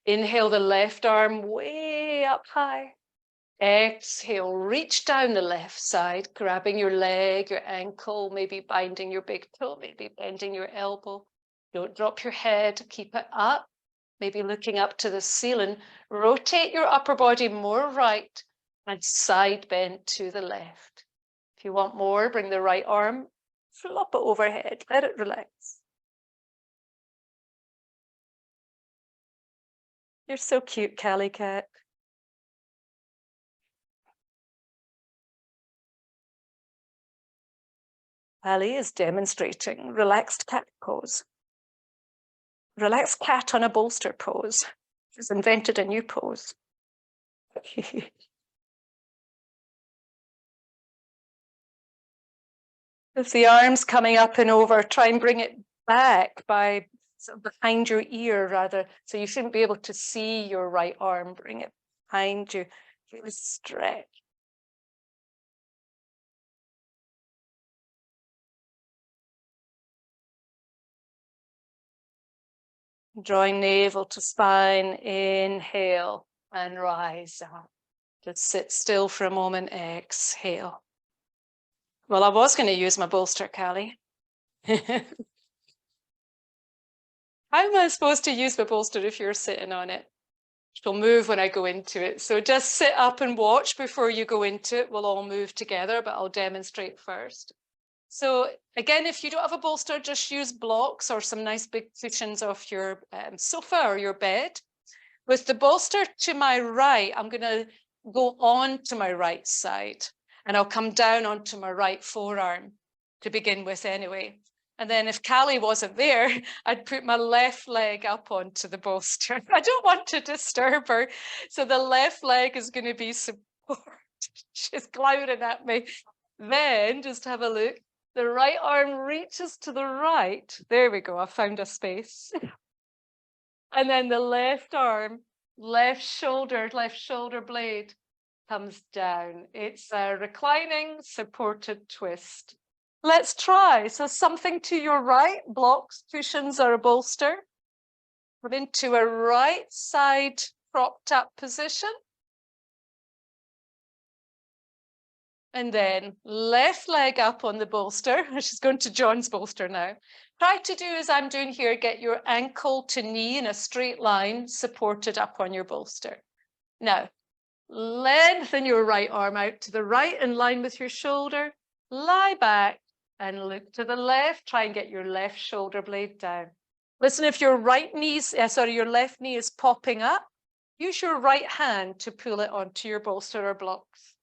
Inhale the left arm way up high. Exhale, reach down the left side, grabbing your leg, your ankle, maybe binding your big toe, maybe bending your elbow. Don't drop your head, keep it up, maybe looking up to the ceiling. Rotate your upper body more right and side bend to the left. If you want more, bring the right arm, flop it overhead, let it relax. You're so cute, Callie Cat. Ali is demonstrating relaxed cat pose. Relaxed cat on a bolster pose. She's invented a new pose. With the arms coming up and over, try and bring it back by sort of behind your ear rather. So you shouldn't be able to see your right arm. Bring it behind you. Really stretch. Drawing navel to spine, inhale and rise up. Just sit still for a moment, exhale. Well, I was going to use my bolster, Callie. How am I supposed to use my bolster if you're sitting on it? She'll move when I go into it. So just sit up and watch before you go into it. We'll all move together, but I'll demonstrate first. So again, if you don't have a bolster, just use blocks or some nice big cushions off your sofa or your bed. With the bolster to my right, I'm going to go on to my right side. And I'll come down onto my right forearm to begin with anyway. And then if Callie wasn't there, I'd put my left leg up onto the bolster. I don't want to disturb her. So the left leg is going to be supported. She's glowering at me. Then just have a look. The right arm reaches to the right. There we go. I found a space. And then the left arm, left shoulder blade comes down. It's a reclining supported twist. Let's try. So something to your right, blocks, cushions, or a bolster. Come into a right side propped up position. And then left leg up on the bolster. She's going to John's bolster now. Try to do as I'm doing here, get your ankle to knee in a straight line, supported up on your bolster. Now, lengthen your right arm out to the right in line with your shoulder. Lie back and look to the left. Try and get your left shoulder blade down. Listen, if your your left knee is popping up, use your right hand to pull it onto your bolster or blocks.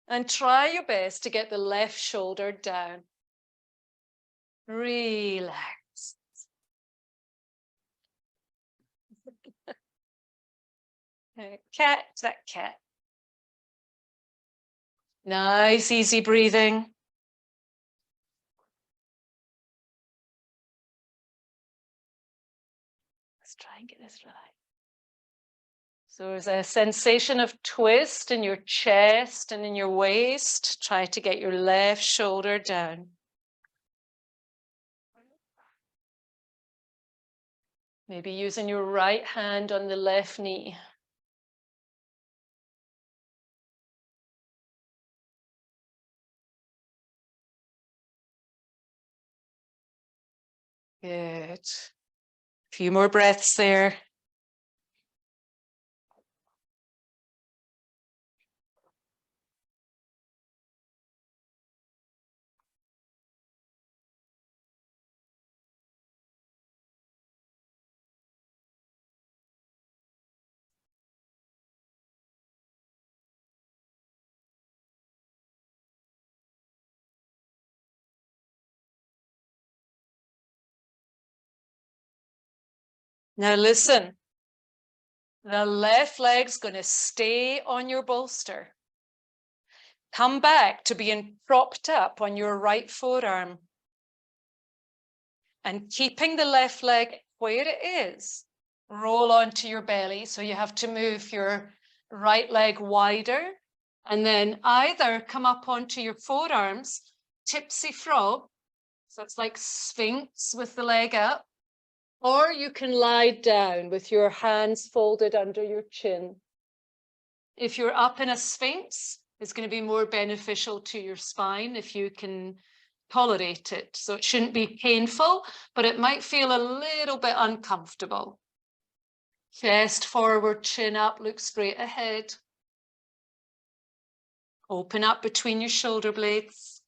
And try your best to get the left shoulder down. Relax. Cat, that cat. Nice, easy breathing. Let's try and get this right. So there's a sensation of twist in your chest and in your waist. Try to get your left shoulder down. Maybe using your right hand on the left knee. Good. A few more breaths there. Now listen, the left leg's going to stay on your bolster. Come back to being propped up on your right forearm. And keeping the left leg where it is, roll onto your belly. So you have to move your right leg wider and then either come up onto your forearms, tipsy frog. So it's like Sphinx with the leg up. Or you can lie down with your hands folded under your chin. If you're up in a Sphinx, it's going to be more beneficial to your spine if you can tolerate it. So it shouldn't be painful, but it might feel a little bit uncomfortable. Chest forward, chin up, look straight ahead. Open up between your shoulder blades.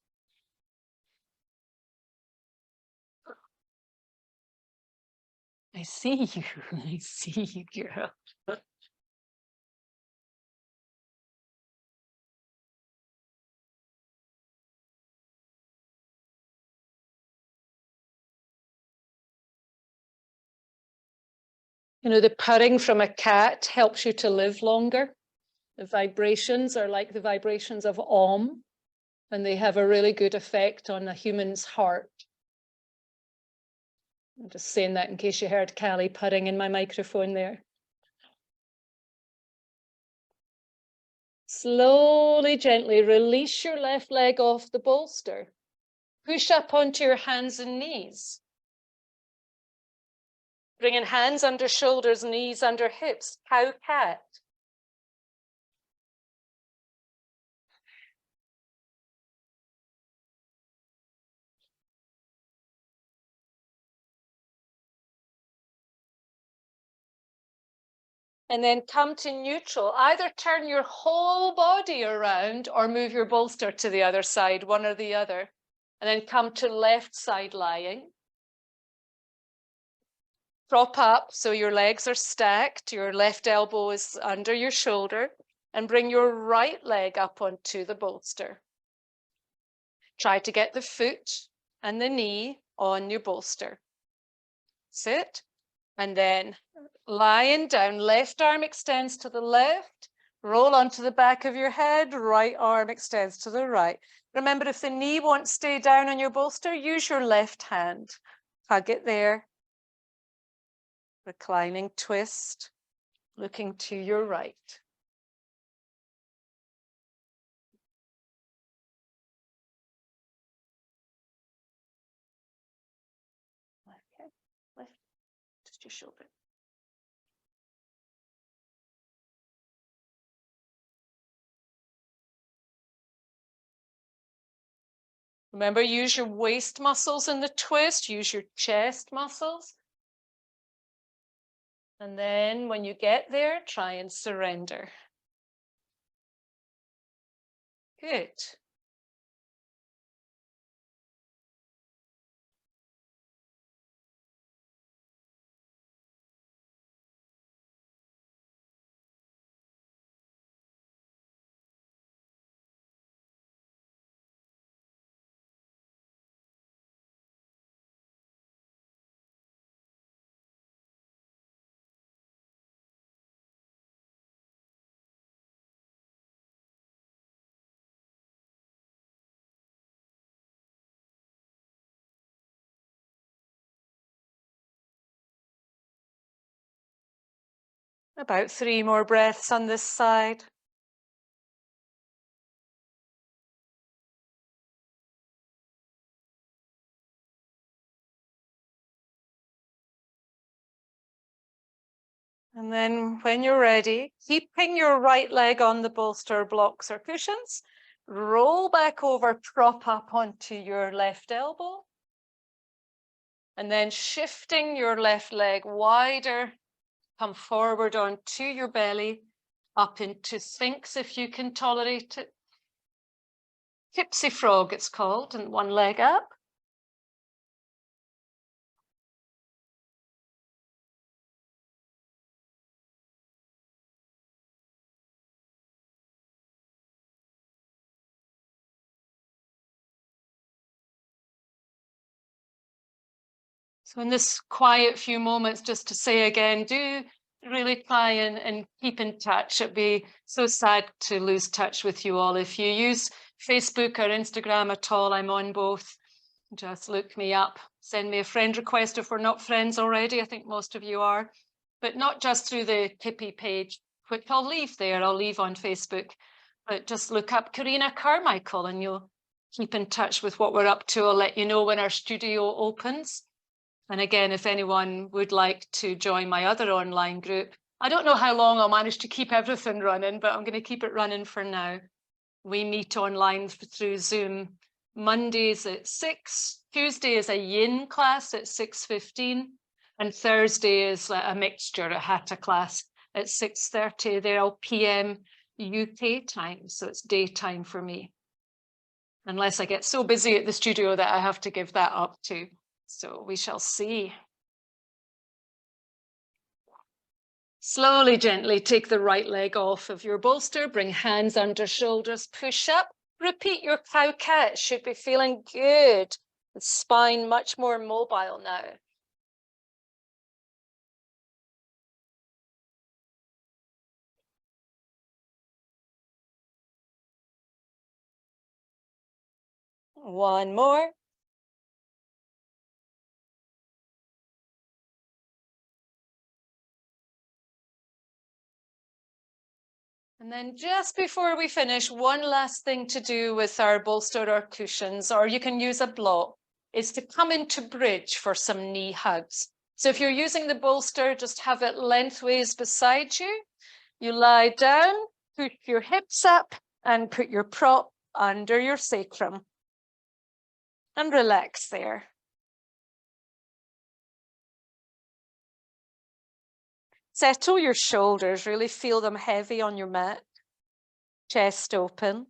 I see you. I see you, girl. You know, the purring from a cat helps you to live longer. The vibrations are like the vibrations of Om, and they have a really good effect on a human's heart. I'm just saying that in case you heard Callie purring in my microphone there. Slowly, gently release your left leg off the bolster. Push up onto your hands and knees. Bringing hands under shoulders, knees under hips, cow cat. And then come to neutral. Either turn your whole body around or move your bolster to the other side, one or the other. And then come to left side lying. Prop up so your legs are stacked, your left elbow is under your shoulder. and bring your right leg up onto the bolster. Try to get the foot and the knee on your bolster. Sit, and then lying down, left arm extends to the left, roll onto the back of your head, right arm extends to the right. Remember, if the knee won't stay down on your bolster, use your left hand. Hug it there. Reclining twist, looking to your right. Okay, lift just your shoulder. Remember, use your waist muscles in the twist, use your chest muscles. And then when you get there, try and surrender. Good. About 3 more breaths on this side. And then when you're ready, keeping your right leg on the bolster, blocks or cushions, roll back over, prop up onto your left elbow. And then shifting your left leg wider, come forward onto your belly, up into Sphinx if you can tolerate it. Tipsy frog it's called, and one leg up. So in this quiet few moments, just to say again, do really try and keep in touch. It'd be so sad to lose touch with you all. If you use Facebook or Instagram at all, I'm on both. Just look me up, send me a friend request if we're not friends already. I think most of you are, but not just through the Kippy page, which I'll leave there. I'll leave on Facebook, but just look up Karina Carmichael and you'll keep in touch with what we're up to. I'll let you know when our studio opens. And again, if anyone would like to join my other online group, I don't know how long I'll manage to keep everything running, but I'm going to keep it running for now. We meet online through Zoom Mondays at 6, Tuesday is a yin class at 6:15, and Thursday is a mixture, a Hatha class at 6:30. They're all PM UK time, so it's daytime for me. Unless I get so busy at the studio that I have to give that up too. So we shall see. Slowly, gently take the right leg off of your bolster, bring hands under shoulders, push up, repeat your cow cat. Should be feeling good. The spine much more mobile now. One more. And then just before we finish, one last thing to do with our bolster or cushions, or you can use a block, is to come into bridge for some knee hugs. So if you're using the bolster, just have it lengthways beside you. You lie down, put your hips up, and put your prop under your sacrum. And relax there. Settle your shoulders, really feel them heavy on your mat. Chest open.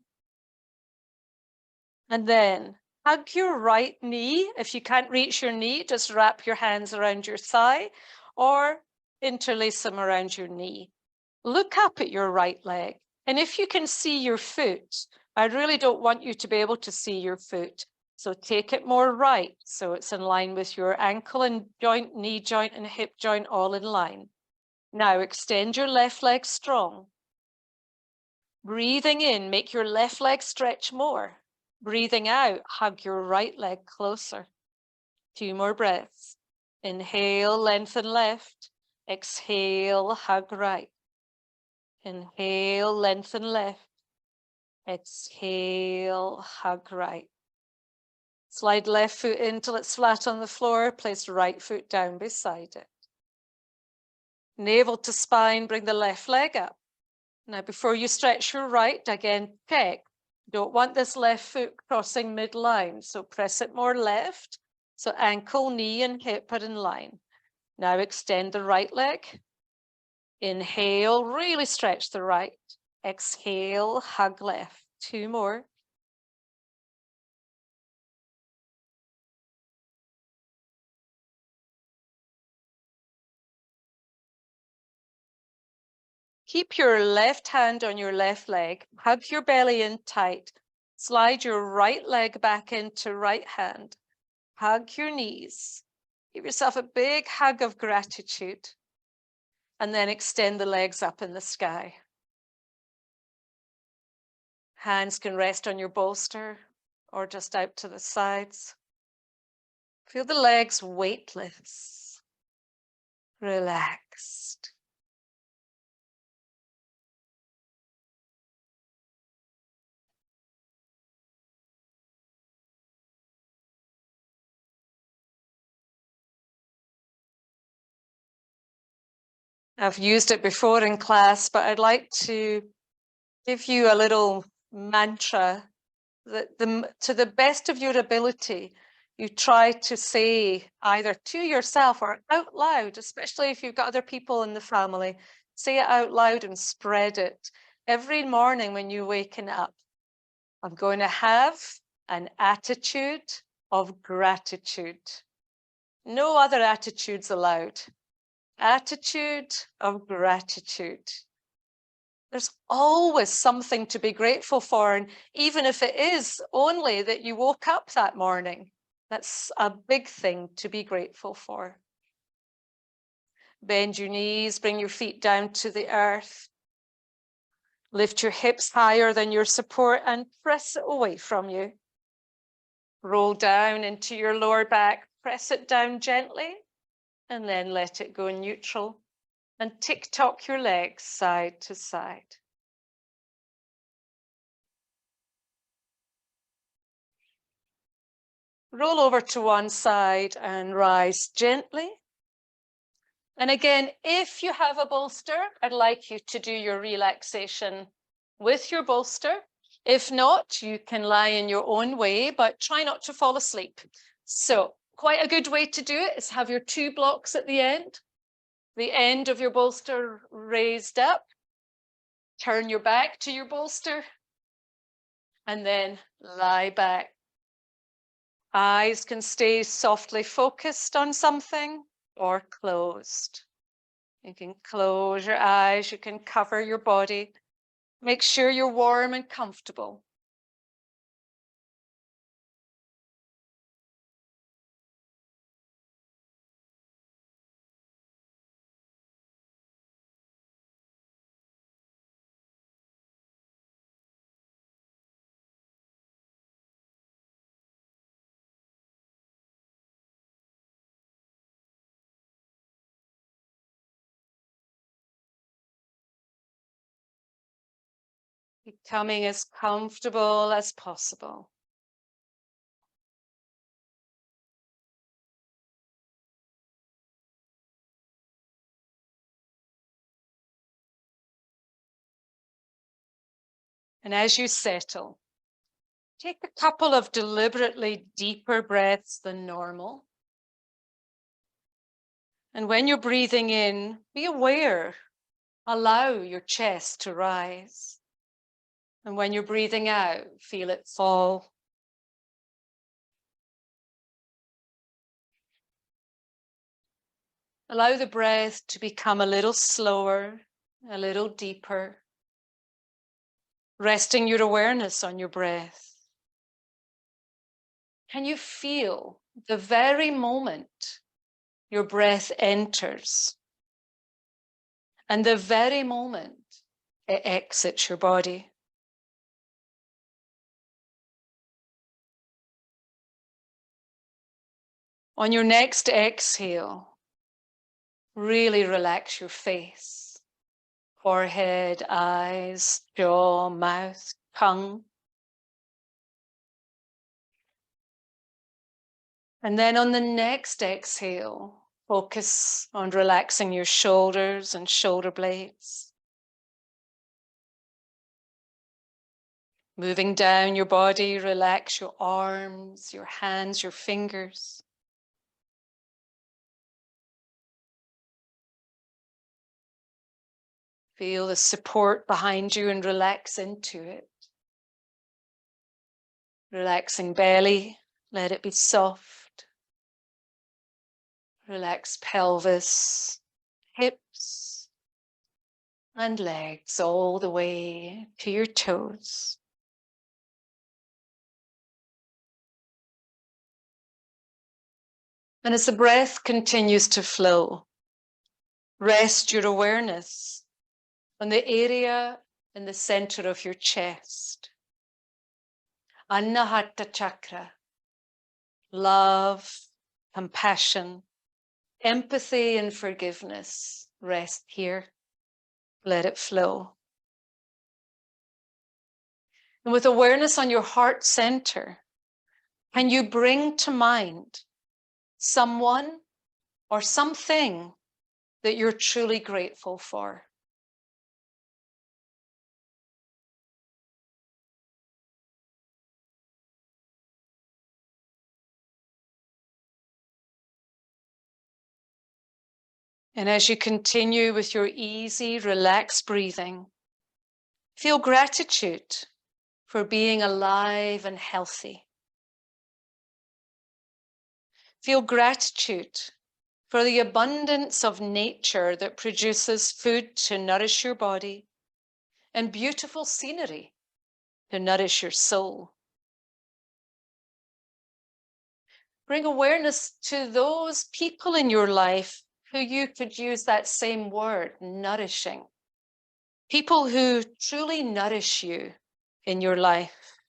And then hug your right knee. If you can't reach your knee, just wrap your hands around your thigh or interlace them around your knee. Look up at your right leg. And if you can see your foot, I really don't want you to be able to see your foot. So take it more right, so it's in line with your ankle and joint, knee joint and hip joint, all in line. Now extend your left leg strong. Breathing in, make your left leg stretch more. Breathing out, hug your right leg closer. 2 more breaths. Inhale, lengthen left. Exhale, hug right. Inhale, lengthen left. Exhale, hug right. Slide left foot in till it's flat on the floor. Place right foot down beside it. Navel to spine, bring the left leg up. Now, before you stretch your right, again, check. Don't want this left foot crossing midline, so press it more left. So ankle, knee, and hip are in line. Now extend the right leg. Inhale, really stretch the right. Exhale, hug left. 2 more. Keep your left hand on your left leg. Hug your belly in tight. Slide your right leg back into right hand. Hug your knees. Give yourself a big hug of gratitude. And then extend the legs up in the sky. Hands can rest on your bolster or just out to the sides. Feel the legs weightless, relaxed. I've used it before in class, but I'd like to give you a little mantra that to the best of your ability, you try to say either to yourself or out loud, especially if you've got other people in the family, say it out loud and spread it. Every morning when you're waking up, I'm going to have an attitude of gratitude. No other attitudes allowed. Attitude of gratitude. There's always something to be grateful for. And even if it is only that you woke up that morning, that's a big thing to be grateful for. Bend your knees, bring your feet down to the earth. Lift your hips higher than your support and press it away from you. Roll down into your lower back, press it down gently, and then let it go neutral. And tick-tock your legs side to side. Roll over to one side and rise gently. And again, if you have a bolster, I'd like you to do your relaxation with your bolster. If not, you can lie in your own way, but try not to fall asleep. So quite a good way to do it is have your 2 blocks at the end of your bolster raised up. Turn your back to your bolster and then lie back. Eyes can stay softly focused on something or closed. You can close your eyes, you can cover your body. Make sure you're warm and comfortable. Becoming as comfortable as possible. And as you settle, take a couple of deliberately deeper breaths than normal. And when you're breathing in, be aware, allow your chest to rise. And when you're breathing out, feel it fall. Allow the breath to become a little slower, a little deeper. resting your awareness on your breath. Can you feel the very moment your breath enters and the very moment it exits your body? On your next exhale, really relax your face, forehead, eyes, jaw, mouth, tongue. And then on the next exhale, focus on relaxing your shoulders and shoulder blades. Moving down your body, relax your arms, your hands, your fingers. Feel the support behind you and relax into it. Relaxing belly, let it be soft. Relax pelvis, hips, and legs all the way to your toes. And as the breath continues to flow, rest your awareness on the area in the center of your chest. Anahata chakra, love, compassion, empathy, and forgiveness. Rest here. Let it flow. And with awareness on your heart center, can you bring to mind someone or something that you're truly grateful for? And as you continue with your easy, relaxed breathing, feel gratitude for being alive and healthy. Feel gratitude for the abundance of nature that produces food to nourish your body and beautiful scenery to nourish your soul. Bring awareness to those people in your life who you could use that same word, nourishing. People who truly nourish you in your life,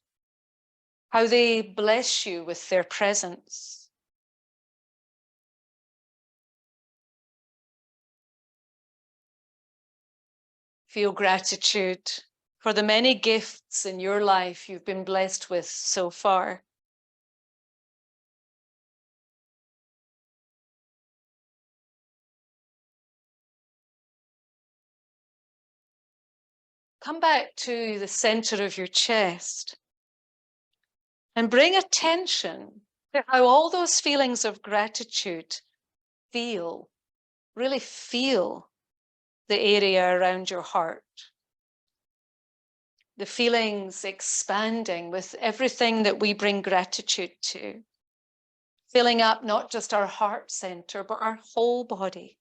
how they bless you with their presence. Feel gratitude for the many gifts in your life you've been blessed with so far. Come back to the center of your chest and bring attention to how all those feelings of gratitude really feel the area around your heart. The feelings expanding with everything that we bring gratitude to, filling up not just our heart center, but our whole body.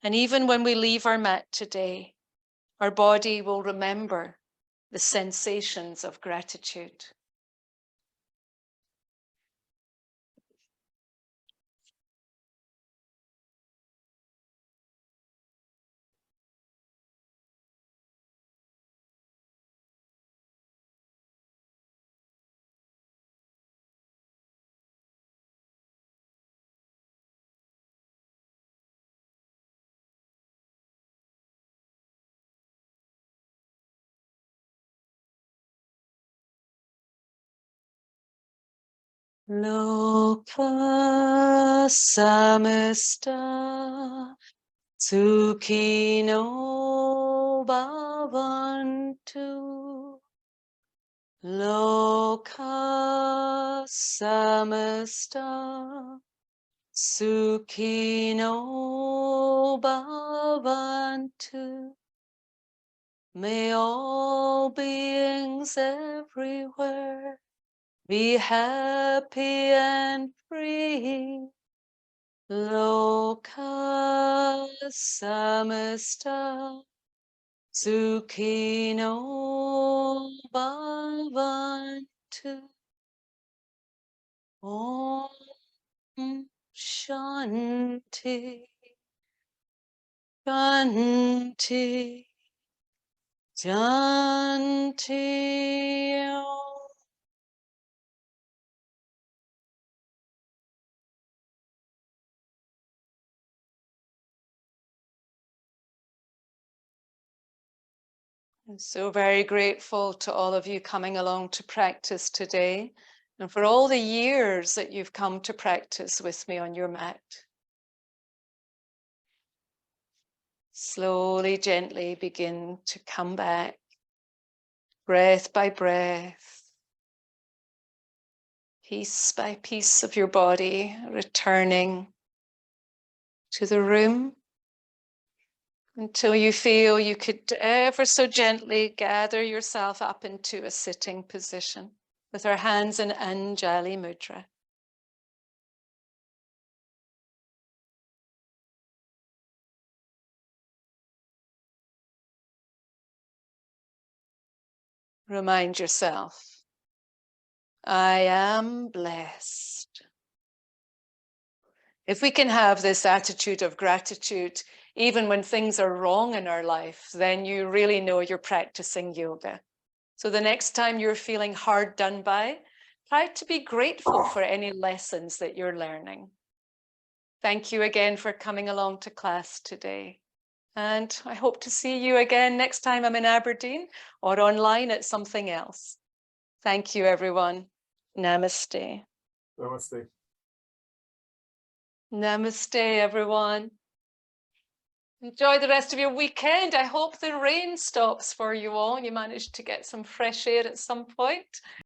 And even when we leave our mat today, our body will remember the sensations of gratitude. Loka samasta sukhino bhavantu. Loka samasta sukhino bhavantu. May all beings everywhere be happy and free. Loka samasta Sukhino bhavantu. Om Shanti. Shanti. Shanti. I'm so very grateful to all of you coming along to practice today and for all the years that you've come to practice with me on your mat. Slowly, gently begin to come back, breath by breath, piece by piece of your body, returning to the room until you feel you could ever so gently gather yourself up into a sitting position with our hands in Anjali Mudra. Remind yourself, I am blessed. If we can have this attitude of gratitude, even when things are wrong in our life, then you really know you're practicing yoga. So the next time you're feeling hard done by, try to be grateful for any lessons that you're learning. Thank you again for coming along to class today. And I hope to see you again next time I'm in Aberdeen or online at something else. Thank you, everyone. Namaste. Namaste. Namaste, everyone. Enjoy the rest of your weekend. I hope the rain stops for you all. You managed to get some fresh air at some point.